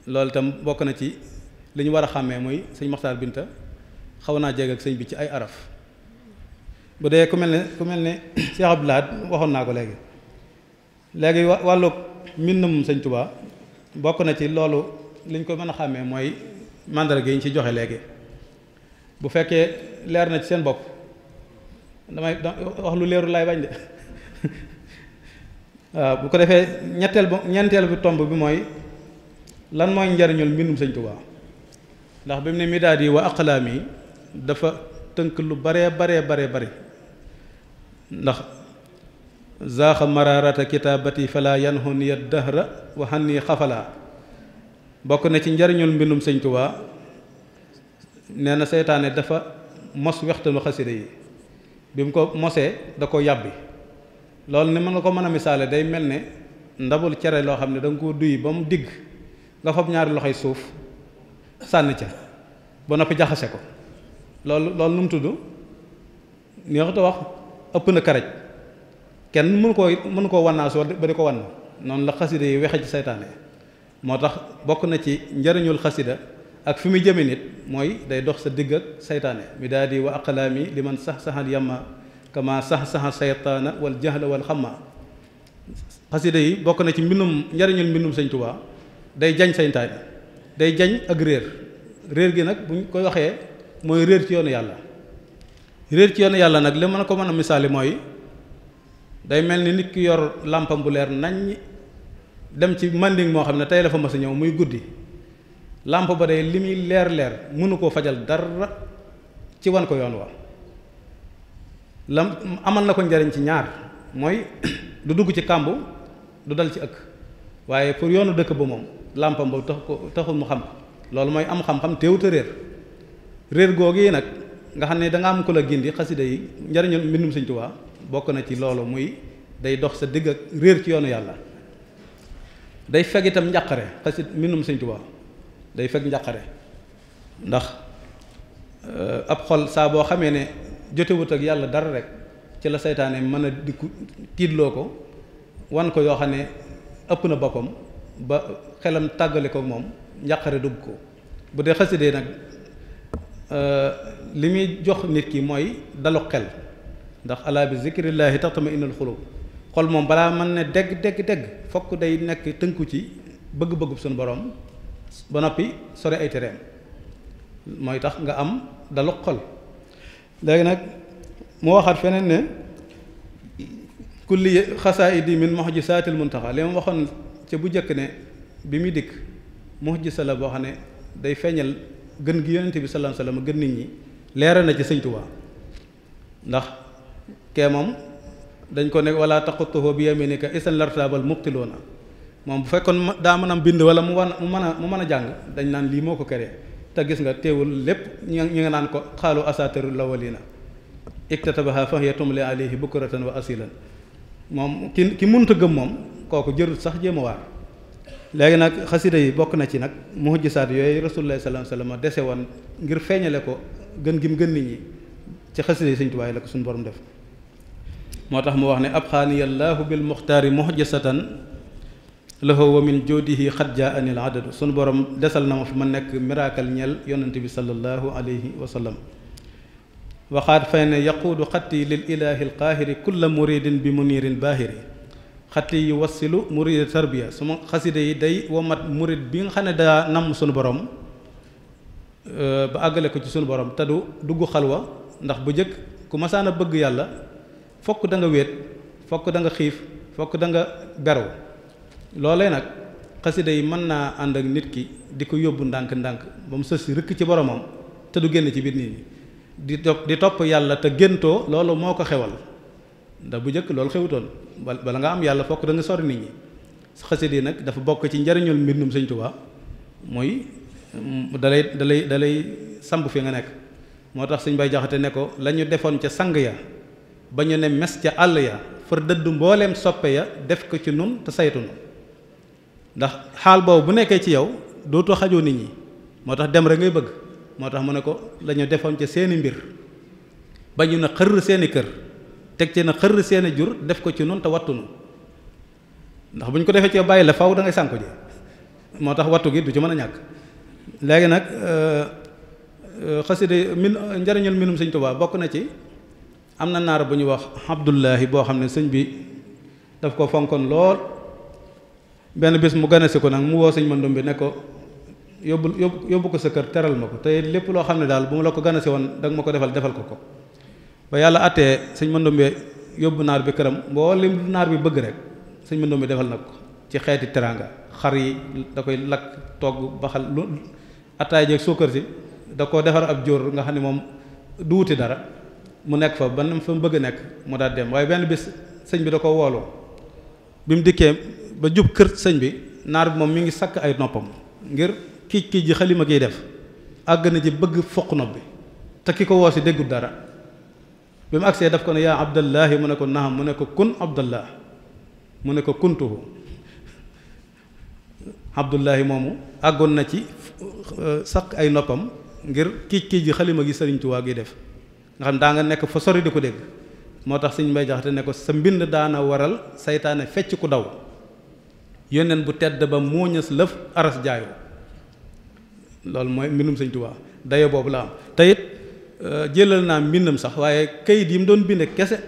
loolu itam bokk na ci li ñu war a xàmmee muy sëñ Moxtaar Binta xaw naa jeg ak sëñ bi ci ay araf bu dee ku mel ne Cheikh Abdoul Ahad waxoon naa ko léegi wàllu mbindum sëñ Tuubaa bokk na ci loolu li ñu ko mën a xàmmee mooy mandarga yi ñu ci joxe léegi bu fekkee leer na ci seen bopp damay wax lu leeru lay bañ de waaw bu ko defee ñeenteel bi tomb bi mooy lan mooy njariñul mbindum sëñ Tuubaa ndax bi mu ne midaad yi wa aqlaam yi dafa tënk lu baree bari ndax zaaxa mararata kitaabati fala yanhuni dahra wa hanni xafala bokk na ci njariñul mbindum sëñ Tuubaa nee na seytaane dafa mos wextanu xasida yi bi mu ko mosee da ko yàbbi loolu ni mën nga ko mën a misaale day mel ne ndabul cere loo xam ne da nga koo duy ba mu digg nga fab ñaari loxoy suuf sànni ca ba noppi jaxase ko loolu nu mu tudd ni waxtu wax ëpp na karaj kenn mënu koo wannaasu ba di ko wann noonu la xasida yi wexe ci seytaane moo tax bokk na ci njariñul xasida ak fi muy jëme nit mooy day dox sa digg ak seytaane midaadi wa aqlaami li man sax-saxal yamma kama sax-saxa seytaana wal jahla wal xamma xasida yi bokk na ci njariñul mbindum sëñ Tuubaa day jañ seytaane day jañ ak réer gi nag buñ koy waxee mooy réer ci yoonu yàlla nag li mën a ko mën a misaali mooy day mel ni nit ki yor làmpam bu leer naññ dem ci manding moo xam ne tey la fa mas a ñëw muy guddi làmp ba day li muy leer mënu koo fajal dara ci wan ko yoon wa amal na ko njariñ ci ñaar mooy du dugg ci kàmb du dal ci ëkk waaye pour yoonu dëkk ba moom làmpam ba taxul mu xam loolu mooy am xam-xam teewut a réer googu yi nag nga xam ne da nga am ko la gindi xasida yi njariñul mbindum sëñ Tuubaa bokk na ci loolu muy day dox sa digg ak réer ci yoonu yàlla day fekk itam njàqare mbindum sëñ Tuubaa day fekk njàqare ndax ab xol saa boo xamee ne jotewut ak yàlla dara rek ci la seytaane mën a dikku tiitloo ko wan ko yoo xam ne ëpp na boppam ba xelam tàggale ko moom njàqare dugg ko bu dee xasida nag li muy jox nit ki mooy dalu xel ndax alaa bi zikrillaahi tatma'innul xuluub xol moom balaa mën ne dégg fokk day nekk tënku ci bëgg-bëggub suñu borom ba noppi sore ay tereem mooy tax nga am dalu xol léegi nag mu waxaat feneen ne kulli xasaa'idi min mu'jizaatil muntaxa li ma waxoon ca bu njëkk ne bi muy dikk mu'jiza la boo xam ne day feeñal gën gi yonent bi sallallahu alayhi wasallam gën nit ñi leeral na ci sëñ Tuubaa ndax kee moom dañ ko ne wala taqutuhu bi yaminika isan lartabal mubtiloona moom bu fekkoon daa mën a bind wala mu mën a jàng dañ naan lii moo ko keree te gis nga teewul lépp ñu nga naan ko xaalu asatirul lawalina iktatabaha fa hiya tumli alayhi bukratan wa asilan moom ki munta gëm moom kooku jërul sax jéem a waar. léegi nag xasida yi bokk na ci nag muhjisaat yooyu rasulullah sallallahu alayhi wasallam dese woon ngir feeñale ko gën gim gën nit ñi ci xasida yi Sëñ Tuubaa la ko suñu borom def. moo tax mu wax ne abxaaniyallaahu bil muxtaari muhjisatan lahu wa min joodihi xat jaa anil adadu suñu borom desal na ma fi ma nekk miracle ñeel yonent bi sallallahu alayhi wa sallam. waxaat fay ne yaquudu xatti lil ilaahi alqaahiri kulla muridin bi munirin baahiri xatti yu wassilu murida tarbiya suma xasida yi day womat murid bi nga xam ne daa namm suñu borom ba àggale ko ci suñu borom te du dugg xalwa ndax bu jëkk ku masaan a bëgg yàlla fokk da nga wéet fokk da nga xiif fokk da nga beru loolee nag xasida yi mën naa ànd ak nit ki di ko yóbbu ndànk-ndànk ba mu sës si rëkk ci boromam te du génn ci biir nit ñi di topp yàlla te géntoo loolu moo ko xewal ndax bu njëkk loolu xewutoon bala nga am yàlla fokk da nga sori nit ñi xasida yi nag dafa bokk ci njariñul mbindum Sëñ Tuubaa mooy dalay samp fi nga nekk. moo tax Sëñ Bay Jaxate ne ko la ñu defoon ca sang ya ba ñu ne mes ca àll ya far dëdd mbooleem soppe ya def ko ci nun te saytu nu ndax xaal boobu bu nekkee ci yow dootoo xajoo nit ñi moo tax dem rek ngay bëgg. moo tax mu ne ko la ñu defoon ca seeni mbir ba ñu na xërr seeni kër teg ci na xërr seeni jur def ko ci nun te wattunu ndax bu ñu ko defee ci bàyyi la faw da ngay sànku ji moo tax wattu gi du ci mën a ñàkk. léegi nag xasida njariñul mbindum Sëñ Tuubaa bokk na ci am na naar bu ñu wax Abdullahi boo xam ne sëñ bi daf ko fonkoon lool benn bis mu gane si ko nag mu woo sëñ Mandum bi ne ko yóbbu ko sa kër teral ma ko te lépp loo xam ne daal bu ma la ko gane si woon danga ma ko defal ko ba yàlla attee sëñ Mandumbe yóbbu naar bi këram mboolem naar bi bëgg rek sëñ Mandumbe defal na ko ci xeeti teraanga xar yi da koy lakk togg baxal lu attaay jeeg suukar si da ko defar ab jóor nga xam ne moom du wuti dara mu nekk fa ba fa mu bëgg a nekk mu daal dem waaye benn bis sëñ bi da ko wooloo bi mu dikkee ba jub kër sëñ bi naar bi moom mi ngi sakk ay noppam ngir kii ji xalima kiy def àgg na ji bëgg foq nopp bi te ki ko woo si déggul dara bi mu agsee daf ko ne yaa abdallahi mu ne ko naam mu ne ko kun abdallah mu ne ko kuntuhu abdullahi moomu àggoon na ci sakk ay noppam ngir kii ji xalima gi Sëriñ Tuubaa gi def nga xam daa nga nekk fa sori di ko dégg moo tax Sëñ Mbay Jaxate ne ko sa mbind daana waral saytaane fecc ku daw yónneen bu tedd ba mooñës lëf aras jaayoo loolu mooy mbindum Sëñ Tuubaa dayo boobu la am te it jëlal naa mbindam sax waaye kayit yi mu doon binde kese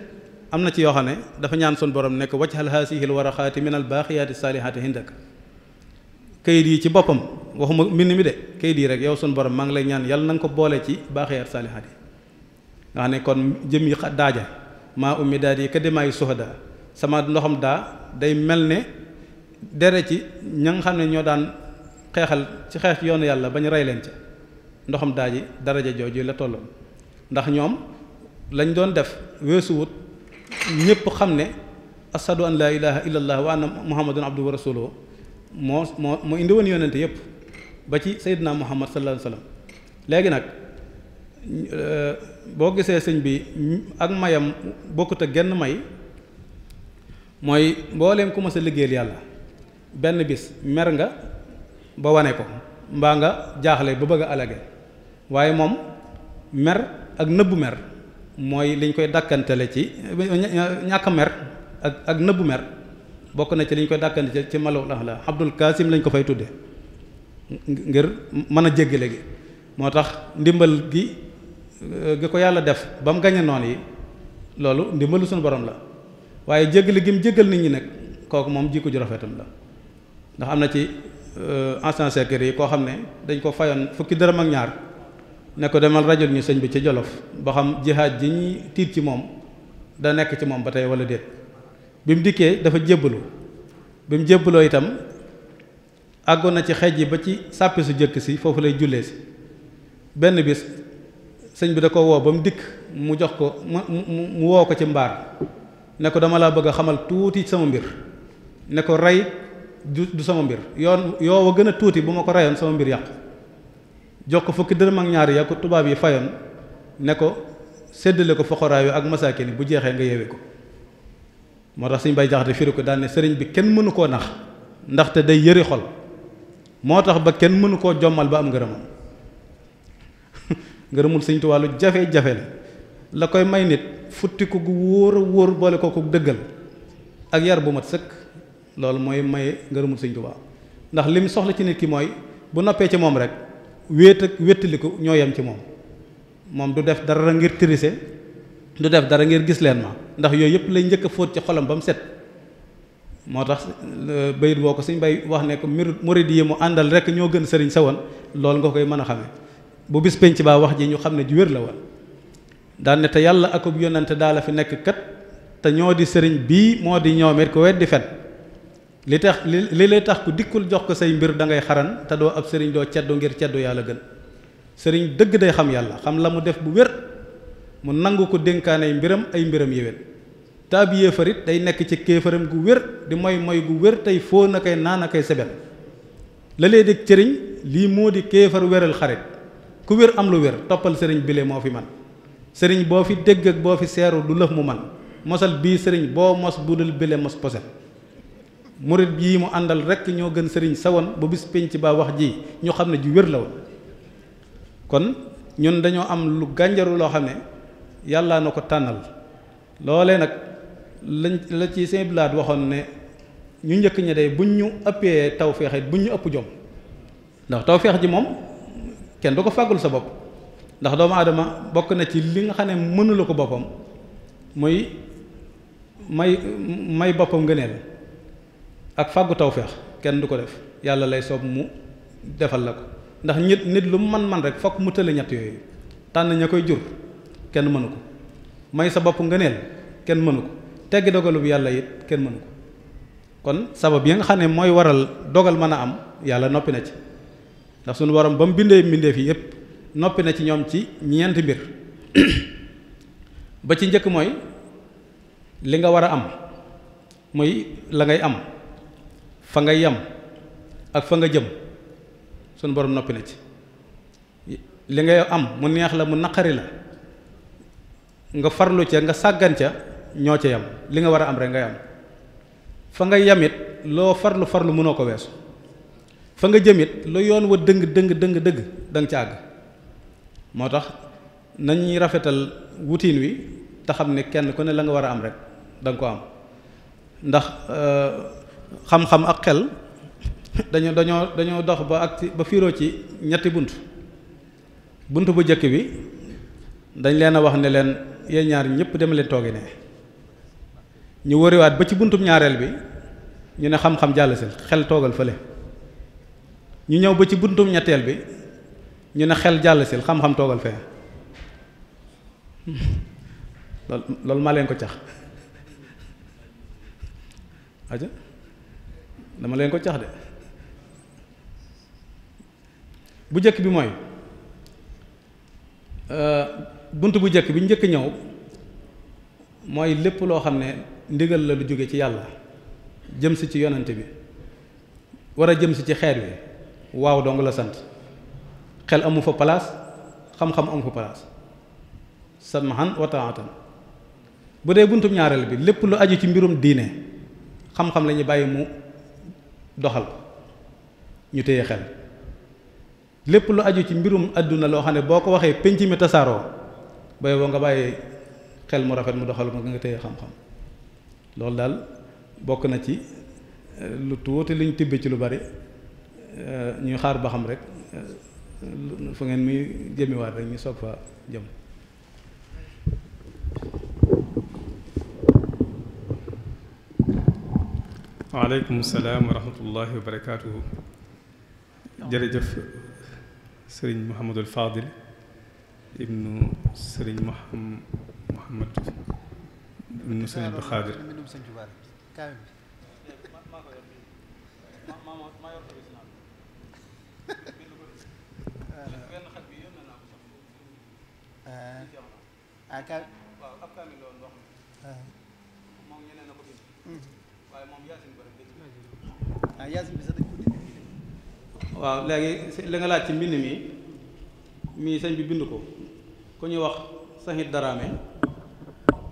am na ci yoo xam ne dafa ñaan sun borom nekk wajhal haasihil waraxaati minal baaxiyaati saalihaati hindak kayit yi ci boppam waxuma mbind mi de kayit yi rek yow sun borom maa ngi lay ñaan yàlla na nga ko boole ci baaxiyaat saalihaat yi nga xam ne kon jëm yi daaja maa ummi daal yi kadimaayu suhada sama ndoxam daa day mel ne dere ci ña nga xam ne ñoo daan xeexal ci xeex ci yoonu yàlla bañ rey leen ca ndoxam daa ji daraja jooju la tolloon ndax ñoom lañ doon def weesuwut ñëpp xam ne ashadu an laa ilaha illallah wa anna muhammadun abduhu wa rasuluhu moo indi woon yonente yëpp ba ci sayyidina muhammad sallallahu alayhi wa sallam léegi nag boo gisee sëñ bi ak mayam bokkut ak genn may mooy mbooleem ku ma sa liggéeyal yàlla benn bis mer nga ba wane ko mbaa nga jaaxle ba bëgg a alage waaye moom mer ak nëbbu mer mooy liñ koy dàkkantele ci ñàkk mer ak nëbbu mer bokk na ci liñ koy dàkkante ci malaw la Abdul Kasim lañ ko fay tudde ngir mën a jéggale gi moo tax ndimbal gi ko yàlla def ba mu gañe noon yi loolu ndimbalu suñu borom la waaye jéggale gi mu jéggal nit ñi nag kooku moom jikko ju rafetam la ndax am na ci ancien secret yi koo xam ne dañ ko fayoon fukki dërëm ak ñaar ne ko demal rajul ñu sëñ bi ci Jolof ba xam jihaad ji ñuy tiit ci moom da nekk ci moom ba tey wala déet bi mu dikkee dafa jébbalu bi mu jébbaloo itam àggoon na ci xeej yi ba ci sàppi su jëkk si foofu lay jullee si benn bis sëñ bi da ko woo ba mu dikk mu jox ko mu woo ko ci mbaar ne ko dama laa bëgg a xamal tuuti sama mbir ne ko rey du sama mbir yoo wa gën a tuuti bu ma ko reyoon sama mbir yàqu jox ko fukki dërëm ak ñaar ya ko tubaab yi fayoon ne ko séddale ko foqoraa yu ak masaakin yi bu jeexee nga yeewee ko. moo tax suñ bay jaxate firi ko daan ne sëriñ bi kenn mënu koo nax ndaxte day yëri xol moo tax ba kenn mënu koo jommal ba am ngërëmam ngërëmul Sëriñ Tuubaa lu jafe-jafe la koy may nit futti ko gu wóor a wóor boole ko ku dëggal ak yar bu mat sëkk loolu mooy may ngërëmul Sëriñ Tuubaa ndax lim soxla ci nit ki mooy bu noppee ci moom rek wéet ak wéttaliku ñoo yem ci moom du def dara ngir tirise du def dara ngir gis leen ma ndax yooyu yëpp lay njëkk a fóot ci xolam ba mu set. moo tax bayit boo ko suñ bay wax ne ko murid yi mu àndal rek ñoo gën sëriñ sa woon loolu nga koy mën a xamee bu bis penc baa wax ji ñu xam ne ju wér la woon daan ne te yàlla akub yónnante daa la fi nekk kat te ñoo di sëriñ bii moo di ñoom it ko weddi fen li tax li lay tax ku dikkul jox ko say mbir da ngay xaran te doo ab sëriñ doo ceddu ngir ceddu yàlla gën sëriñ dëgg day xam yàlla xam la mu def bu wér mu nangu ko dénkaane ay mbiram yéwén te ab yéefarit day nekk ci kéefaram gu wér di moy gu wér tey foo na koy naan a koy sebet la lee dig cëriñ lii moo di kéefar wéral xarit ku wér am lu wér toppal sëriñ bile moo fi man sëriñ boo fi dégg ak boo fi seeru du lëf mu man mosal bii sëriñ boo mos budul bile mos poset murit yii mu àndal rekk ñoo gën sëriñ sawoon bu bis penc ba wax ji ñu xam ne ju wér la woon kon ñun dañoo am lu gànjaru loo xam ne yàlla na ko tànnal loolee nag la ci Sëñ Blaat waxoon ne ñu njëkk ñi day buñ ñu ëppee tawfeex it buñ ñu ëpp jom ndax tawfeex ji moom kenn du ko fàggul sa bopp ndax doomu aadama bokk na ci li nga xam ne mënula ko boppam muy may boppam ngëneel ak fàggu tawfeex kenn du ko def yàlla lay soob mu defal la ko ndax nit lu mu man rek fokk mu tële ñett yooyu tànn ña koy jur kenn mënu ko may sa bopp ngëneel kenn mënu ko teggi dogalub yàlla it kenn mënu ko kon sabab yi nga xam ne mooy waral dogal mën a am yàlla noppi na ci ndax suñu borom ba mu bindee mbindeef yi yépp noppi na ci ñoom ci ñeenti mbir ba ci njëkk mooy li nga war a am muy la ngay am fa ngay yam ak fa nga jëm suñu borom noppi na ci li ngay am mu neex la mu naqari la nga farlu ca nga sàggan ca ñoo ca yam li nga war a am rek ngay am fa nga yamit loo farlu mënoo ko weesu fa nga jëmit lu yoon wa dëgg da nga ca àgg moo tax nañuy rafetal wutiin wi te xam ne kenn ku ne la nga war a am rek da nga ko am ndax xam-xam ak xel dañoo dox ba fiiroo ci ñetti bunt bu jëkk bi dañ leen a wax ne leen yéen ñaar ñëpp dem leen toogi ne ñu wëriwaat ba ci buntum ñaareel bi ñu ne xam-xam jàll si xel toogal fële ñu ñëw ba ci buntum ñetteel bi ñu ne xel jàll si xam-xam toogal fee loolu maa leen ko cax aja dama leen ko cax de bu jëkk bi mooy bunt bu jëkk bi njëkk ñëw mooy lépp loo xam ne ndigal la lu jóge ci yàlla jëm si ci yonante bi war a jëm si ci xeet wi waaw dong la sant xel amu fa place xam-xam amu fa place samhan wa taatan bu dee buntum ñaareel bi lépp lu aju ci mbirum diine xam-xam la ñuy bàyyi mu doxal ko ñu téye xel lépp lu aju ci mbirum àdduna loo xam ne boo ko waxee penc mi tasaaroo bay boo nga bàyyi xel mu rafet mu doxal ko nga téye xam-xam loolu daal bokk na ci lu tuuti liñ tibbe ci lu bari ñuy xaar ba xam rek fu ngeen muy jëmiwaat rek ñu soog fa jëm.
waaleykum salaam wa rahmatullahi wa barakaatuhu. jërëjëf sëriñ Mouhamadul Fadil ibnu sëriñ Mouhamad ibnu sëriñ Abdou Khadir.
waaw léegi li nga laaj ci mbind mi mii sëñ bi bind ko ku ñuy wax Sahid Darame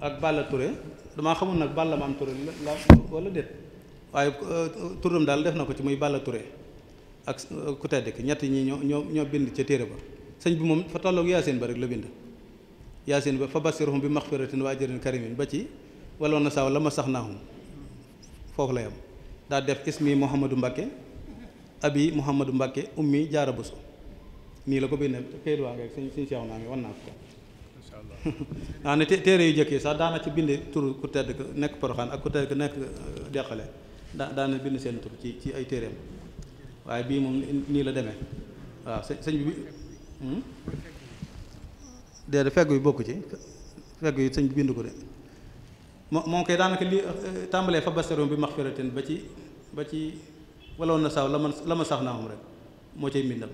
ak Balla Touré damaa xamul nag Balla Maam Touré la wala déet waaye turam daal def na ko ci muy Balla Touré ak ku tedd ki ñett ñi ñoo bind ca téere ba sëñ bi moom fa tolloog yaasin ba rek la bind yaasin ba fa basiruhum bi maxfiratin wa ajrin karimin ba ci waloon na saw la ma sax naahum foofu la yam daa def ismi Mouhamadou Mbakke abi Mouhamadou Mbakke ummi jaara buso nii la ko bindee kayit waa ngeeg suñ seex naa ngi wan naa ko insha Allah ne téere yu jëkk yi sax daana ci bind tur ku tedd ko nekk Poroxaan ak ku tedd ko nekk deqale daana bind seen tur ci ay téereem waaye bii moom nii la demee waaw sëñ bi déedéet fegg yu bokku ci fegg yu sëñ bi bind ko de moom koy daanaka li tàmbalee fa basaroom bi maxfiratin ba ci waloon na saw la ma sax naa moom rek moo cay mbindam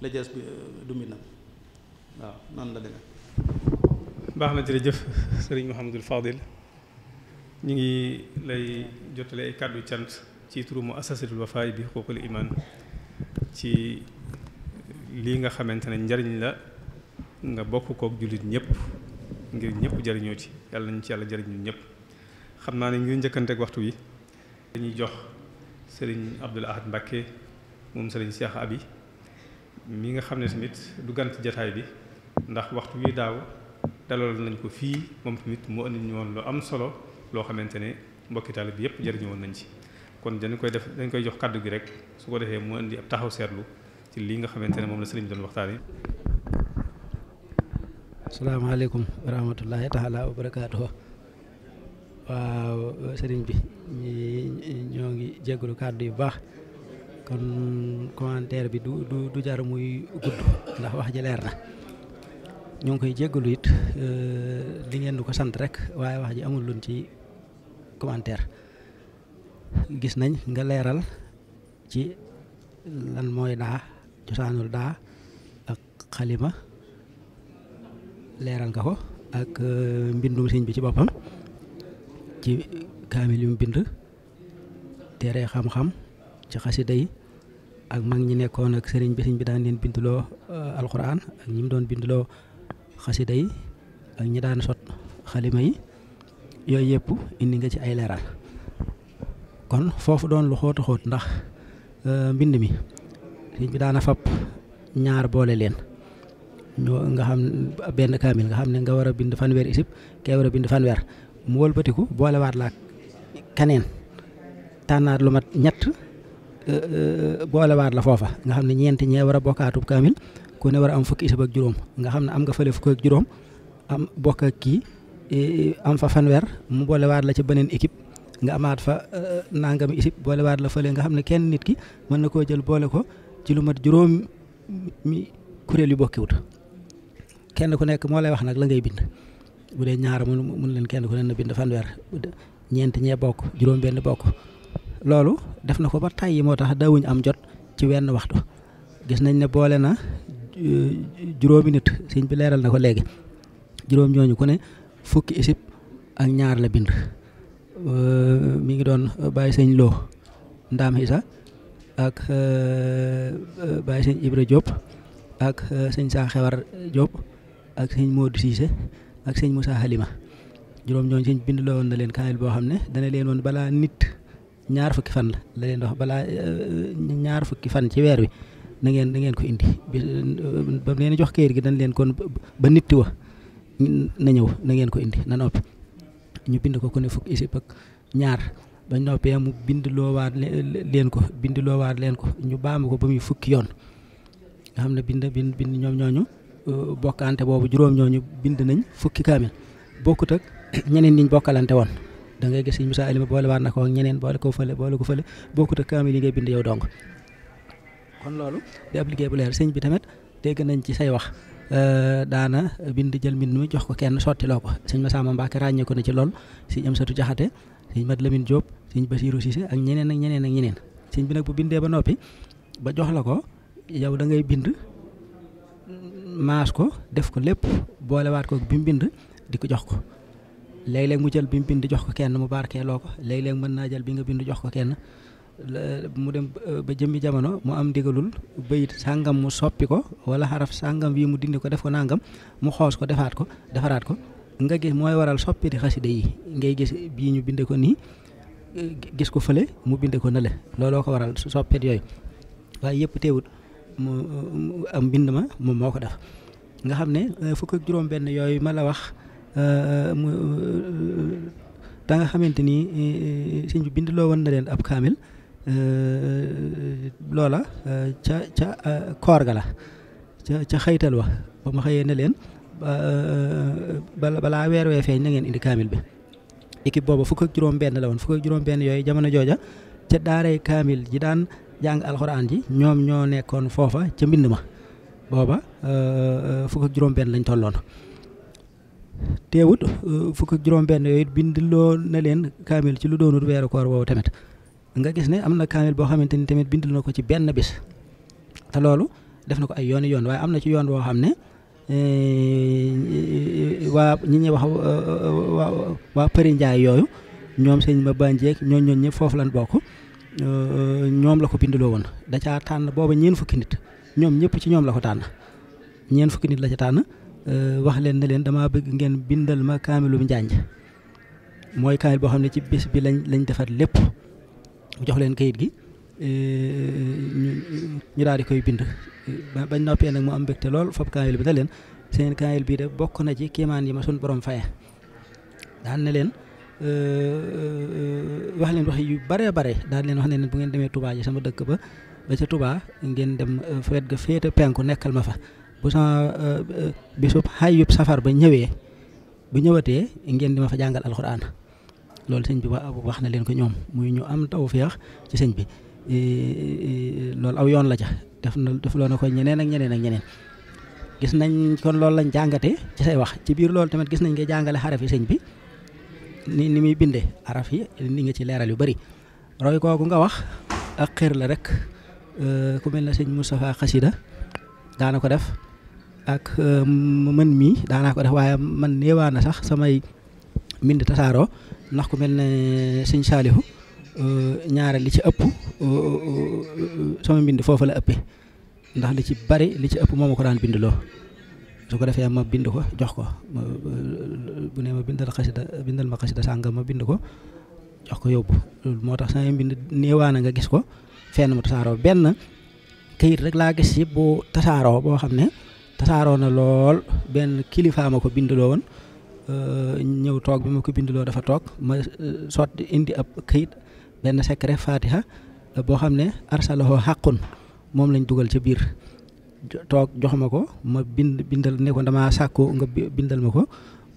la jees bi du mbindam waaw noonu la demee.
baax na jërëjëf sëriñ Mouhamadul Fadil ñu ngi lay jotale ay kàddu cant ci turu mu assasatul Wafa bi xuququl iman ci lii nga xamante ne njariñ la nga bokk kook jullit ñëpp ngir ñëpp jariñoo ci yàlla nañ ci yàlla jariñ ñun ñëpp. xam naa ne ngir njëkkanteeg waxtu wi dañuy jox sëriñ Abdul Ahad Mbakke moom sëriñ Cheikh Abi mi nga xam ne tamit du gan ci jataay bi ndax waxtu wi daaw dalal nañ ko fii moom tamit mu indi ñu woon lu am solo loo xamante ne mbokki taalibe bi yëpp jariñoo woon nañ ci. kon dañ koy jox kàddu gi rek su ko defee mu indi ab taxaw seetlu ci lii nga xamante ne moom la sëriñ bi doon waxtaane.
asalaamaaleykum wa rahmatullahi taala wa barakaatuhu. waaw sëriñ bi ñoo ngi jégalu kàddu yu baax kon commentaire bi du jar muy gudd ndax wax ji leer na ñoo ngi koy jégalu it li ngeen du ko sant rek waaye wax ji amul luñ ci commentaire. gis nañ nga leeral ci lan mooy daa cosaanul daa ak xalima leeral nga ko ak mbindum sëñ bi ci boppam ci kaamil yu mu bind téere xam-xam ci xasida yi ak mag ñi nekkoon ak sëriñ bi daan leen bindloo alxuraan ak ñi mu doon bindloo xasida yi ak ñi daan sot xalima yi yooyu yëpp indi nga ci ay leeral. kon foofu doon lu xóotu xóot ndax mbind mi sëñ bi daana fab ñaar boole leen nga xam benn kaamil nga xam ne nga war a bind fanweer isib kee war a bind fanweer mu wëlbatiku boolewaat la kaneen tànnaat lu mat ñett boolewaat la foofa nga xam ne ñeenti ñee war a bokkaatub kaamil ku ne war a am fukki isib ak juróom nga xam ne am nga fële fukk ak juróom am bokk ak kii am fa fanweer mu boolewaat la ci beneen équipe nga amaat fa nangami isib boolewaat la fële nga xam ne kenn nit ki mën na koo jël boole ko ci lu mat juróom mi kuréel yu bokkiwut kenn ku nekk moo lay wax nag la ngay bind bu dee ñaar mun leen kenn ku ne na bind fanweer ñeent ñee bokk juróom benn bokk loolu def na ko ba tàyyi moo tax dawuñ am jot ci wenn waxtu gis nañ ne boole na juróomi nit sëñ bi leeral na ko léegi juróom ñooñu ku ne fukki isib ak ñaar la bind mi ngi doon bàyyi sëñ Lo Ndaam Isa ak bàyyi sëñ Ibra Diop ak sëñ Saa Xewar Diop ak sëñ Modou Cissé ak sëñ Moussa Halima juróom ñooñu sëñ bind la woon na leen kaamil boo xam ne dana leen woon balaa nit ñaar fukki fan la leen wax balaa ñaar fukki fan ci weer wi na ngeen ko indi ba leen jox kayit gi dañ leen kon ba nitti wa na ñëw na ngeen ko indi na noppi ñu bind ko ku ne fukki isib ak ñaar ba noppee mu bind loowaat leen ko ñu baamu ko ba muy fukki yoon nga xam ne bind ñoom ñooñu bokkante boobu juróom ñooñu bind nañ fukki kaamil bokkut ak ñeneen niñ bokkalante woon da ngay gis Moussa Alima boole waat na ko ak ñeneen boole ko fële bokkut ak kaamil yi ngay bind yow dong kon loolu di ab liggéey bu leer sëñ bi tamit dégg nañ ci say wax daana bind jël mbind mi jox ko kenn sottiloo ko sëñ Massamba Mbacke ràññee ko na ci lool sëñ Amsatu Jaxate sëñ Mat Lamine Diop sëñ Basiiru Cissé ak ñeneen sëñ bi nag bu bindee ba noppi ba jox la ko yow da ngay bind maas ko def ko lépp boolewaat ko bi mu bind di ko jox ko léeg-léeg mu jël bi mu bind jox ko kenn mu barkeeloo ko léeg-léeg mën naa jël bi nga bind jox ko kenn mu dem ba jëmmi jamono mu am ndigalul bayit sàngam mu soppi ko wala xaraf sàngam bii mu dindi ko def ko nangam mu xoos ko defaat ko defaraat ko nga gis mooy waral soppiti xasida yi ngay gis bii ñu binde ko nii gis ko fële mu binde ko nële looloo ko waral soppet yooyu waaye yëpp teewut mu am mbind ma moom moo ko def nga xam ne fukk ak juróom benn yooyu ma la wax da nga xamante ni sëñ bi bind loo woon na leen ab kaamil loola ca koor ga la ca xëytal wa ba ma xëyee ne leen balaa weer wee feeñ na ngeen indi kaamil bi équipe booba fukk ak juróom benn la woon fukk ak juróom benn yooyu jamono jooja ca daaray kaamil ji daan jàng alxuraan ji ñoom ñoo nekkoon foofa ca mbind ma booba fukk ak juróom benn lañ tolloon teewut fukk ak juróom benn yooyu bindloo na leen kaamil ci lu doonul weeru koor boobu tamit nga gis ne am na kaamil boo xamante ni tamit bindal na ko ci benn bis te loolu def na ko ay yoon waaye am na ci yoon boo xam ne waa ñi ñuy wax waa Përi Njaay yooyu ñoom sëñ ma banjeek ñooñ ñëpp foofu lan bokk ñoom la ko bindaloo woon da caa tànn booba ñeen fukki nit ñoom ñëpp ci ñoom la ko tànn ñeen fukki nit la ca tànn wax leen ne leen damaa bëgg ngeen bindal ma kaamilum njanj mooy kaamil boo xam ne ci bis bi lañ defar lépp jox leen kayit gi ñu daal di koy bind bañ noppee nag mu am mbégte lool foofu kaamil bi ne leen seen kaamil bii de bokk na ci kéemaan yi ma suñ borom faye daan ne leen wax leen wax yu bare daan leen wax ne leen bu ngeen demee Touba ji sama dëkk ba ca Touba ngeen dem feet ga féete penku nekkal ma fa bu sama bisub xayyub safar ba ñëwee bu ñëwatee ngeen di ma fa jàngal alxuraan loolu sëñ bi wax na leen ko ñoom muy ñu am tawfeex ci sëñ bi loolu aw yoon la ca def loo na ko ñeneen ak ñeneen gis nañ kon loolu lañ jàngate ci say wax ci biir loolu tamit gis nañ nga jàngale xaraf yi sëñ bi ni muy bindee xaraf yi ni nga ci leeral yu bari roy kooku nga wax ak xër la rek ku mel ne sëñ Moustapha Xasida daana ko def ak man mii daanaa ko def waaye man néewaa na sax samay mbind tasaaroo ndax ku mel ne sëñ Saalihu ñaare li ci ëpp sama mbind foofu la ëppee ndax li ci bari li ci ëpp moom ko daan bindloo su ko defee ma bind ko jox ko bu ne ma bindal ma xasida sàngam ma bind ko jox ko yóbbu moo tax samay mbind néewaa na nga gis ko fenn mu tasaaroo benn kayit rek laa gis ci bu tasaaroo boo xam ne tasaaroo na lool benn kilifaa ma ko bindloo woon ñëw toog bi ma ko bindloo dafa toog ma sotti indi ab kayit benn secret fatiha boo xam ne arsalahu xaqun moom lañ dugal ca biir toog jox ma ko ma bindal ne ko damaa sàkku nga bindal ma ko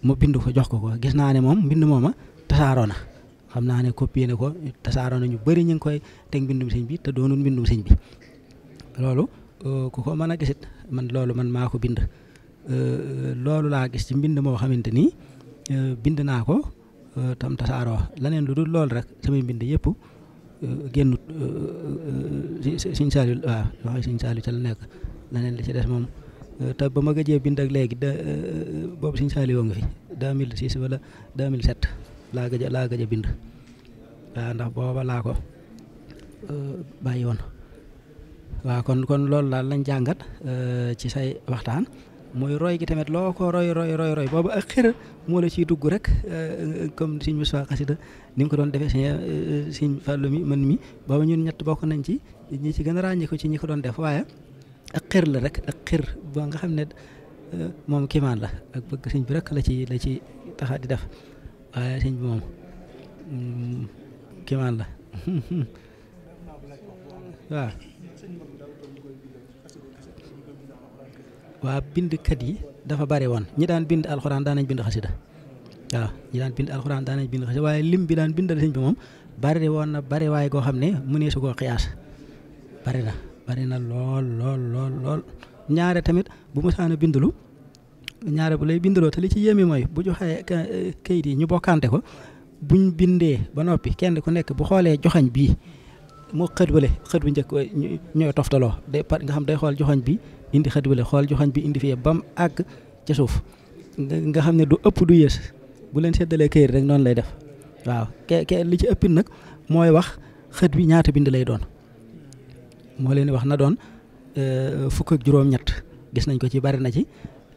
ma bind ko jox ko gis naa ne moom mbind mooma tasaaroo na xam naa ne copié ne ko tasaaroo na ñu bëri ñu ngi koy teg mbindum sëñ bi te doonul mbindum sëñ bi loolu ku ko mën a gisit man maa ko bind loolu laa gis ci mbind moo xamante ni bind naa ko tam tasaaroo leneen lu dul loolu rek samay mbind yëpp génnut Sëñ Saaliw waaw waxee Sëñ Saaliw ca la nekk leneen li ci des moom te ba ma gëjee bind ak léegi boobu Sëñ Saaliw nga fi 2006 wala 2007 laa gëj a bind waaw ndax booba laa ko bàyyi woon waaw kon loolu daal lañ jàngat ci say waxtaan mooy roy gi tamit loo ko roy boobu ak xër moo la ciy dugg rek comme Sëñ Moustapha Xasida ni mu ko doon defee Sëñ Fallu mi man mi booba ñun ñett bokk nañ ci ñi ci gën a ràññee ko ci ñi ko doon def waaye ak xër la rek ak xër ba nga xam ne moom kiimaan la ak bëgg sëñ bi rek la ci taxa di def waaye sëñ bi moom kiimaan la waaw waa bindkat yi dafa bari woon ñi daan bind alxuraan daan nañ bind xasida waaw ñi daan bind alxuraan daan nañ bind xasida waaye lim bi daan bindal sëñ bi moom bari woon na bari waaye goo xam ne mënee su koo xiyaas bari na lool ñaare tamit bu musaana bindulu ñaare bu lay bindaloo te li ci yéeme mooy bu joxee kayit yi ñu bokkante ko buñ bindee ba noppi kenn ku nekk bu xoolee joxañ bii mu xët bu njëkk ñooy toftaloo nga xam day xool joxañ bi indi xët bu xool joxañ bi indi fii ba mu àgg ca suuf nga xam ne du ëpp du yées bu leen seddalee kayit rek noonu lay def waaw ke li ci ëppit nag mooy wax xët wi ñaata bind lay doon moo leen wax na doon fukk ak juróom-ñett gis nañ ko ci bari na ci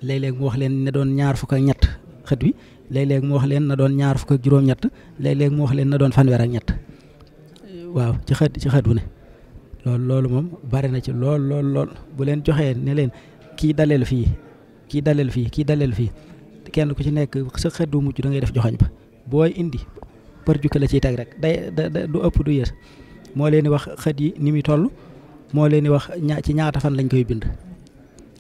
léeg-léeg mu wax leen ne doon ñaar fukk ak ñett xët wi léeg-léeg mu wax leen na doon ñaar fukk ak juróom-ñett léeg-léeg mu wax leen na doon fanweer ak ñett waaw ci xët wu ne loolu moom bari na ci lool bu leen joxee ne leen kii daleel fii kii daleel fii kii daleel fii kenn ku ci nekk sa xët wu mujj da ngay def joxoñ ba booy indi par jukka la ciy teg rek day du ëpp du yées moo leen di wax xët yi ni muy toll moo leen di wax ci ñaata fan lañ koy bind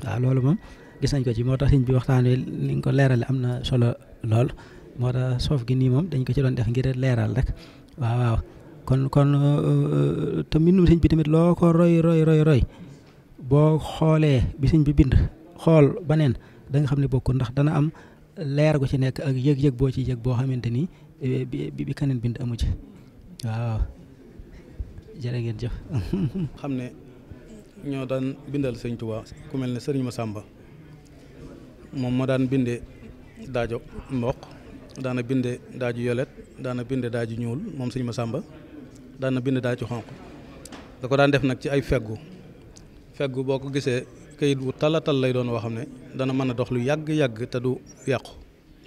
waaw loolu moom gis nañ ko ci moo tax sëñ bi waxtaan wi ni nga ko leerale am na solo lool moo tax soof gi nii moom dañ ko ci doon def ngir leeral rek waaw kon te mbindum sëñ bi tamit loo ko roy boo xoolee bi sëñ bi bind xool baneen da nga xam ne bokkul ndax dana am leer gu ci nekk ak yëg-yëg boo ci yëg boo xamante ni bi keneen bind amu ci waaw jërë ngeen jëf.
xam ne ñoo daan bindal sëñ Tuubaa ku mel ne sëriñ Masamba moom moo daan binde daajo mboq daana binde daaju yolet daana binde daaju ñuul moom sëñ Masamba daana binde daaju xonq da ko daan def nag ci ay feggu boo ko gisee kayit wu talatal lay doon woo xam ne dana mën a dox lu yàgg te du yàqu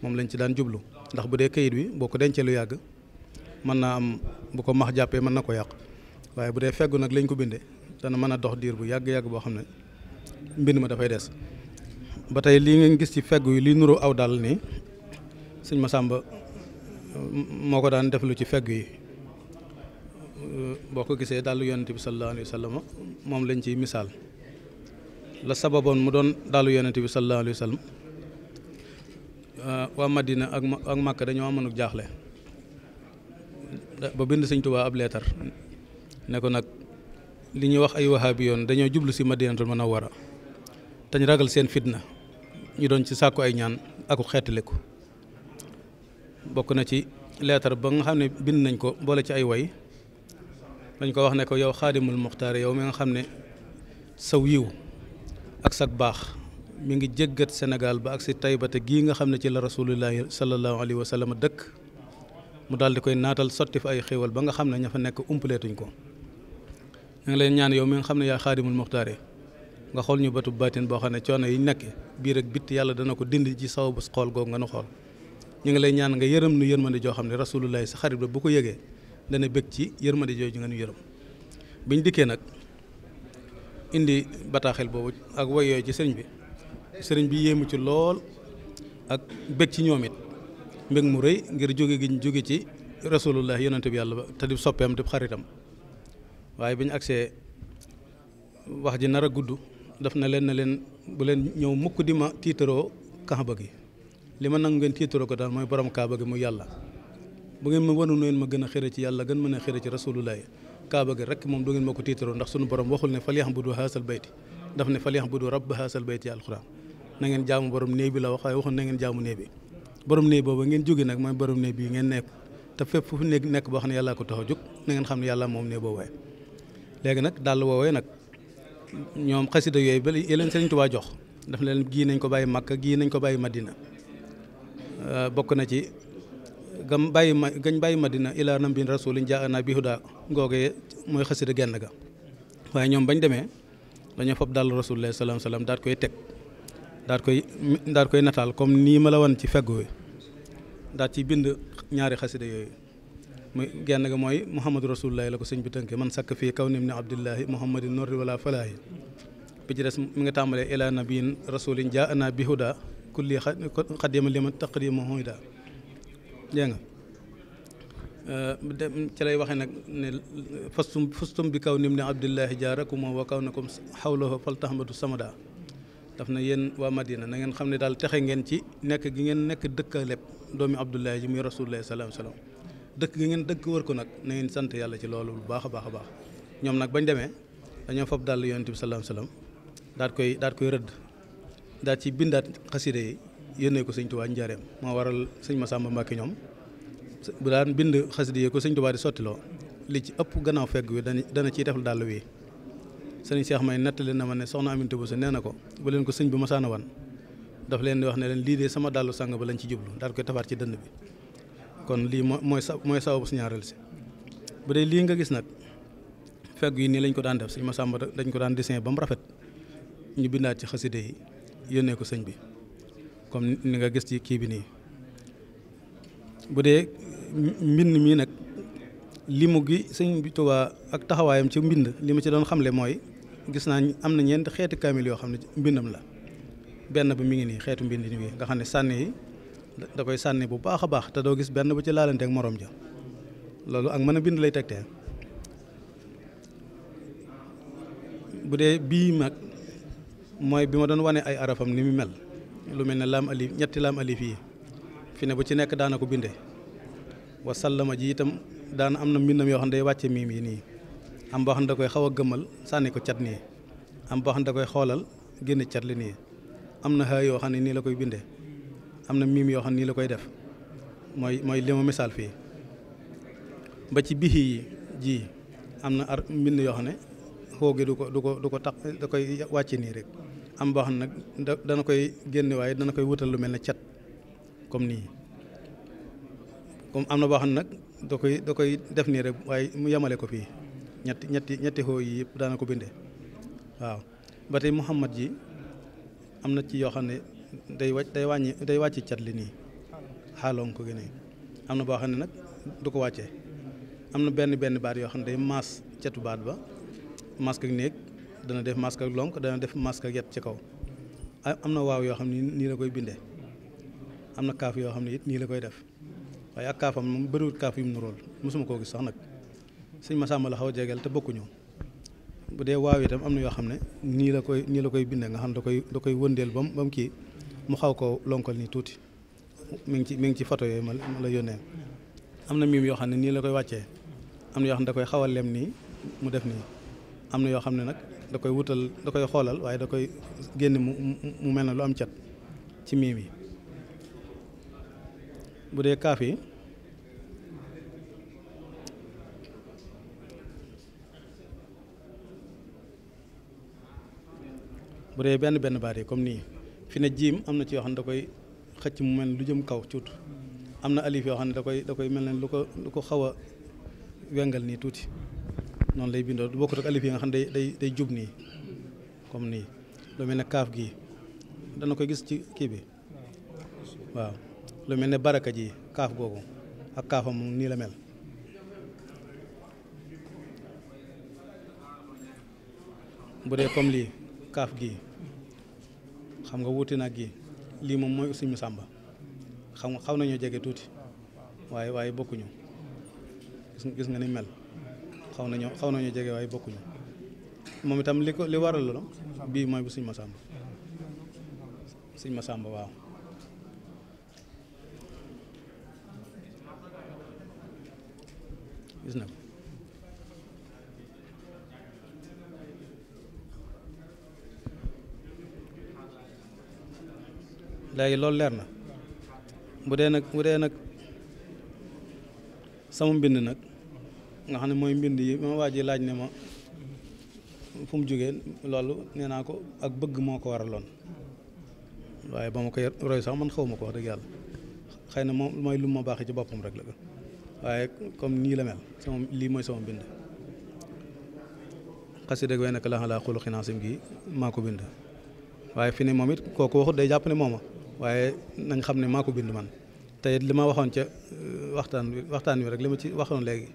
moom lañ ci daan jublu ndax bu dee kayit wi boo ko dencee lu yàgg mën naa am bu ko max jàppee mën na ko yàq waaye bu dee feggu nag lañ ko bindee dana mën a dox diir bu yàgg boo xam ne mbind ma dafay des ba tey lii ngeen gis ci feggu yi li nuru aw dal nii sëñ Masamba moo ko daan def lu ci feggu yi boo ko gisee dàllu yonent bi sallallahu alayhi wa sallam moom lañ ciy misaal la sababoon mu doon dàllu yonent bi sallallahu alayhi wa sallam waa Madina ak Makka dañoo amoon jaaxle ba bind sëñ Tuubaa ab leetar ne ko nag li ñuy wax ay wahaabi yoon dañoo jublu si Madinatul Munawwara te ñu ragal seen fitna ñu doon ci sàkku ay ñaan aku xeetaliku bokk na ci leetar ba nga xam ne bind nañ ko boole ci ay way dañ ko wax ne ko yow xaadimul muxtaar yow mi nga xam ne saw yiw ak sag baax mi ngi jéggat Sénégal ba ak si Taybate gii nga xam ne ci la rasulullahi sallallahu alayhi wa sallam dëkk mu daal di koy naatal sotti fa ay xéewal ba nga xam ne ña fa nekk umpaleetuñ ko ñu ngi leen ñaan yow mi nga xam ne yaa xaadimul muxtaar nga xool ñu bëtu baatin boo xam ne coono yi nekk biir ak bitti yàlla dana ko dindi ci saw bu xool googu nga nu xool ñu ngi lay ñaan nga yërëm nu yërmande joo xam ne rasulullahi sa xarit ba bu ko yëgee dana bëgg ci yërmande jooju nga nu yërëm biñ dikkee nag indi bataaxel boobu ak woy yooyu ci sëriñ bi yéemu ci lool ak bëgg ci ñoom it mbég mu rëy ngir jóge gi ñu jóge ci rasulullahi yonente bi yàlla ba te di soppeem di xaritam waaye bi ñu agsee wax ji nar a gudd daf na leen bu leen ñëw mukk di ma tiitaroo kaaba gi li ma nangu ngeen tiitaroo ko daal mooy borom kaaba gi mu yàlla bu ngeen ma wanu ngeen ma gën a xëre ci yàlla gën mën a xëre ci rasulullahi kaaba gi rek moom du ngeen ma ko tiitaroo ndax sunu borom waxul ne falyaxbudu haasal bayti daf ne falyaxbudu rabb haasal bayti ci alquran na ngeen jaamu borom néeg bi la wax waaye waxul na ngeen jaamu néeg bi borom néeg booba ngeen jóge nag mooy borom néeg bi ngeen nekk te fépp fu néeg nekk boo xam ne yàllaa ko tax a jóg na ngeen xam ne yàlla moom néeg boobee léegi nag dàll woowee nag ñoom xasida yooyu ba yeleen Sëriñ Tuubaa jox daf leen gii nañ ko bàyyi Makka gii nañ ko bàyyi Madina bokk na ci gañ bàyyi Madina ilaa nabiyyin rasulin jaa'anaa bi hudaa googee mooy xasida genn ga waaye ñoom bañ demee dañoo fab dàll rasulullah salaam salaam daat koy teg daat koy nataal comme nii ma la wan ci feggu wi daat ci bind ñaari xasida yooyu muy genn ga mooy muhammadu rasulullahi la ko sëñ bi tënke man sakk fii kaw nim ni abdillahi muhammadin norri wala falaahi bi ci des mi nga tàmbalee ila nabiyin rasulin jaana bi huda kulli xadima liman taqdima huda dégg nga ci lay waxee nag ne fastum bi kaw nim ni abdillahi jaarakum wa kaw nakum xawlahu fal tahmadu samada daf na yéen waa Madina na ngeen xam ne daal texe ngeen ci nekk gi ngeen nekk dëkkaleb doomi abdullahi ji muy rasulullahi salaam salaam dëkk gi ngeen dëkk wër ko nag na ngeen sant yàlla ci loolu bu baax a baax a baax ñoom nag bañ demee dañoo fab dàll yonent bi salaam salaam daat koy rëdd daat ci bindaat xaside yi yónnee ko sëñ Tuubaa njaareem moo waral sëñ Masamba Mbàkke ñoom bu daan bind xaside yi ko sëñ Tuubaa di sottiloo li ci ëpp gannaaw fegg wi dana ciy def dàll wi sëñ Cheikh may nettali na ma ne soxna Aminta Bousso nee na ko bu leen ko sëñ bi masaana wan daf leen di wax ne leen lii de sama dàllu sang ba lañ ci jublu daal koy tafaat ci dënn bi kon lii mooy sababu su ñaareel si bu dee lii nga gis nag fegg yi nii lañ ko daan def sëñ Masamba dañ ko daan dessin ba mu rafet ñu bindaat ci xaside yi yónnee ko sëñ bi comme ni nga gis ci kii bi nii. bu dee mbind mii nag limu gi sëñ bi Tuubaa ak taxawaayam ci mbind li ma ci doon xamle mooy gis naa am na ñeenti xeeti kaamil yoo xam ne mbindam la benn bi mi ngi nii xeetu mbind nii nga xam ne sànni yi da koy sànni bu baax a baax te doo gis benn bu ci laalante ak morom ja loolu ak mën a bind lay tegtee. bu dee bii mag mooy bi ma doon wane ay arafam ni mu mel lu mel ne laam alif ñetti laam alif yi fi ne bu ci nekk daana ko bindee wa sallama ji itam daana am na mbindam yoo xam ne day wàcce miim yi nii am boo xam ne da koy xaw a gëmmal sànni ko cat nii am boo xam ne da koy xoolal génne cat li nii am na xaa yoo xam ne nii la koy bindee am na miim yoo xam ne nii la koy def mooy li ma misaal fii ba ci bixi yi ji am na mbind yoo xam ne xoogi du ko tax da koy wàcce nii rek am boo xam ne nag dana koy génne waaye dana koy wutal lu mel ne cat comme nii comme am na boo xam ne nag da koy def nii rek waaye mu yemale ko fii ñetti xoo yi yëpp daana ko bindee waaw ba tey Muhammad ji am na ci yoo xam ne day wàcc cat li nii xaaloon ko gënee am na boo xam ne nag du ko wàccee am na benn baat yoo xam ne day maas catu baat ba masque ak néeg dana def masque ak lonk dana def masque ak yet ci kaw am na waaw yoo xam ne nii la koy bindee am na kaaf yoo xam ne it nii la koy def waaye ak kaafam moom bëriwul kaaf yu mu nuróol mosuma koo gis sax nag sëñ Masamba la xaw a jegeel te bokkuñu bu dee waaw itam am na yoo xam ne nii la koy bindee nga xam da koy wëndeel ba mu kii mu xaw ko lonkal nii tuuti mi ngi ci photo yooyu ma la yónnee am na miim yoo xam ne nii la koy wàccee am na yoo xam ne da koy xaw a lem nii mu def nii am na yoo xam ne nag da koy wutal da koy xoolal waaye da koy génn mu mel na lu am cat ci miim yi bu dee kaaf yi bu dee benn baat yi comme nii fi ne jiim am na ci yoo xam ne da koy xëcc mu mel lu jëm kaw cuut am na alif yoo xam ne da koy mel ne lu ko xaw a wengal nii tuuti noonu lay bindoo du bokkut ak alif yi nga xam ne day jub nii comme nii lu mel ne kaaf gii dana koy gis ci kii bi waaw lu mel ne baraka ji kaaf googu ak kaafam moom nii la mel bu dee comme lii kaaf gii xam nga wuti nag gii lii moom mooy Sëñ Masamba xam nga xaw nañoo jege tuuti waaye bokkuñu gis nga ni mel xaw nañoo jege waaye bokkuñu moom itam li waral la bii mooy bu Sëñ Masamba waaw gis na ko léegi loolu leer na bu dee nag sama mbind nag nga xam ne mooy mbind yi ma waa ji laaj ne ma fu mu jógee loolu nee naa ko ak bëgg moo ko waraloon waaye ba ma koy roy sax man xaw ma ko wax dëgg yàlla xëy na moom mooy lu ma baaxee ci boppam rek la ko waaye comme nii la mel lii mooy sama mbind xasida way nag la xalaa xulu xinaasim gi maa ko bind waaye fi ne moom it kooku waxut day jàpp ne mooma waaye nañ xam ne maa ko bind man te it li ma waxoon ca waxtaan wi rek li ma ci waxoon léegi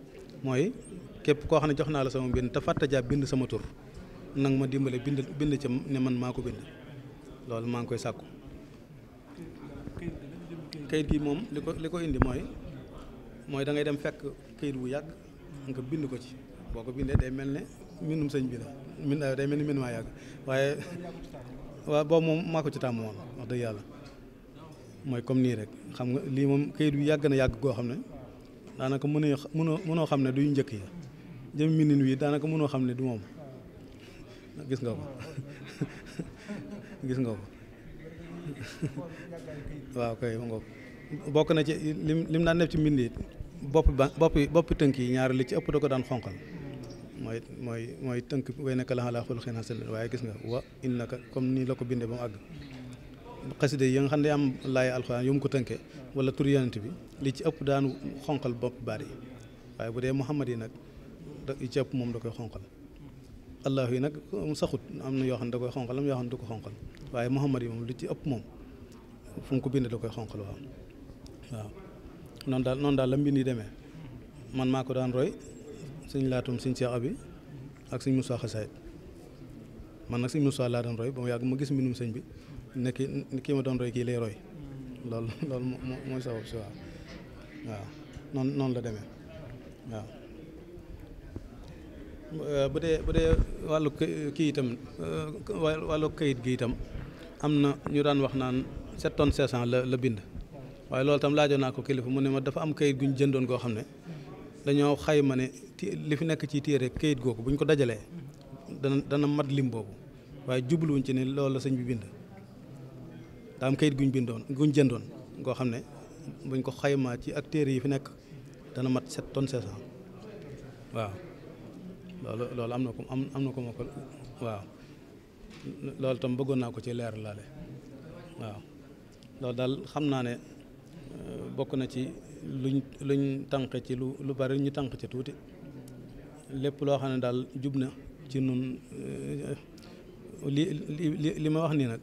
mooy képp koo xam ne jox naa la sama mbind te fàtte jaa bind sama tur nag ma dimbale bind ca ne man maa ko bind loolu maa ngi koy sàkku kayit gi moom li ko indi mooy da ngay dem fekk kayit bu yàgg nga bind ko ci boo ko bindee day mel ne mbindum sëñ bi la day mel ni mbind maa yàgg waaye waaw boobu moom maa ko ci tàmm woon wax dëgg yàlla mooy comme nii rek xam nga lii moom kayit bi yàgg na yàgg goo xam ne daanaka mënoo xam ne duy njëkk yi jëm mbindin wi daanaka mënoo xam ne du moom gis nga ko gis nga ko waaw kay ma nga ko bokk na ci lim daan def ci mbind it boppi tënk yi ñaar li ci ëpp da ko daan xonqal mooy tënk way nekk la xalaa xul xëy na waaye gis nga wa innaka comme nii la ko bindee ba mu àgg xasida yi nga xam ne am laay alxuraan yu mu ko tënkee wala tur yonent bi li ci ëpp daan xonqal bopp baat yi waaye bu dee Muhammad yi nag yi ci ëpp moom da koy xonqal allah yi nag saxut am na yoo xam ne da koy xonqal am yoo xam ne du ko xonqal waaye Muhammad yi moom lu ci ëpp moom fu mu ko bind da koy xonqal waaw noonu daal la mbind yi demee man maa ko daan roy sëñ laatum sëñ Cheikh Abi ak sëñ Moussa Xasaayit man nag sëñ Moussa laa doon roy ba mu yàgg ma gis mbindum sëñ bi ne kii ma doon roy kii lay roy loolu mooy sabab si waaw noonu la demee waaw bu dee wàllu kii itam wàllu kayit gi itam am na ñu daan wax naan 7 tonnes 500 la bind waaye loolu itam laajoon naa ko kilifa mu ne ma dafa am kayit gu ñu jëndoon goo xam ne dañoo xayma ne li fi nekk ci téere kayit googu bu ñu ko dajalee dana mat lim boobu waaye jubluwuñ ci ne loolu la sëñ bi bind daa am kayit guñ jëndoon goo xam ne buñ ko xaymaa ci ak téere yi fi nekk dana mat 7 tonnes 500 waaw loolu am na ko ma ko waaw loolu tam bëggoon naa ko ci leer laale waaw loolu daal xam naa ne bokk na ci luñ tànq ci lu bari ñu tànq ci tuuti lépp loo xam ne daal jub na ci nun li ma wax nii nag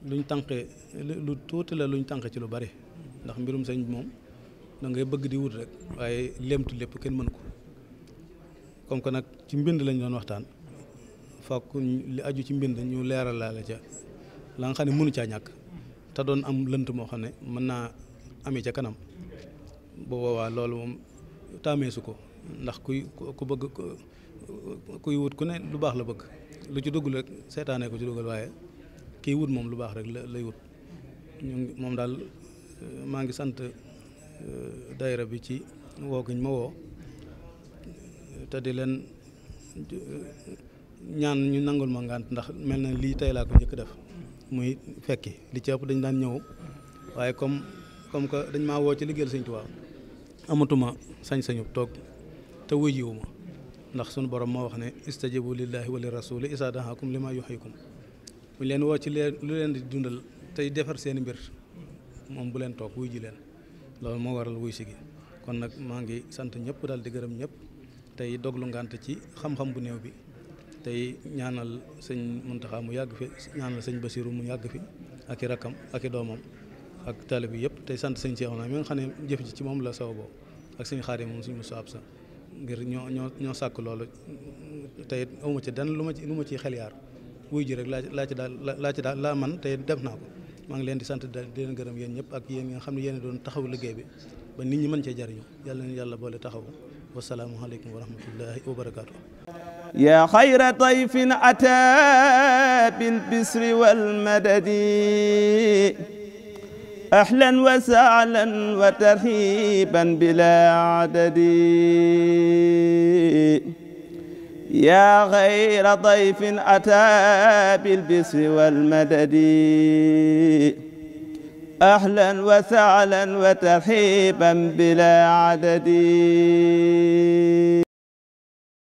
luñ tànqee lu tuuti la luñ tànq ci lu bari ndax mbirum sëñ bi moom da ngay bëgg di wut rek waaye lémtu lépp kenn mën ko comme que nag ci mbind lañ doon waxtaan fokk li aju ci mbind ñu leeral la ca la nga xam ne mënu caa ñàkk te doon am lënt moo xam ne mën naa amee ca kanam bu boobaa loolu moom taameesu ko ndax ku bëgg kuy wut ku ne lu baax la bëgg lu ci dugg rek seetaanee ko ci dugal waaye kiy wut moom lu baax rek lay wut moom daal maa ngi sant daayira bi ci woo giñ ma woo te di leen ñaan ñu nangul ma ngànt ndax mel na lii tey laa ko njëkk def muy fekki li ci ëpp dañ daan ñëw waaye comme que dañ maa woo ci liggéeyal Sëñ Tuubaa amatuma sañ-sañu toog te wujiwu ma ndax sunu borom moo wax ne istajibu lillahi wa li rasuli isa dahakum lima yuhyikum bu leen woo ci lu leen di dundal tey defar seeni mbir moom bu leen toog wuy ji leen loolu moo waral wuy si gi kon nag maa ngi sant ñëpp daal di gërëm ñëpp tey doglu ngànt ci xam-xam bu néew bi tey ñaanal sëñ Muntaxa mu yàgg fi ñaanal sëñ Basiru mu yàgg fi ak i rakkam ak i doomam ak taalib bi yëpp tey sant sëñ Seexuna mi nga xam ne jëf ji ci moom la sababoo ak sëñ Xaadim moom sëñ Musaa Absa ngir ñoo sàkk loolu tey awma ci dan lu ma ci xel yaar wuy ji rek laa ci daal laa man tey def naa ko maa ngi leen di sant di leen gërëm yéen ñëpp ak yéen nga xam ne yéen doon taxaw liggéey bi ba nit ñi mën cee jariñu yàlla na yàlla boole taxaw wasalaamu aleykum wa rahmatullahi wa barakaatu.
yaa xayra dayfin ataa bil bisri wal madadi ahlan wa sahlan wa tarhiban bilaa adadi yaa xayra dayfin ataa bil bisri wal madadi ahlan wa sahlan wa tarhiban bilaa adadi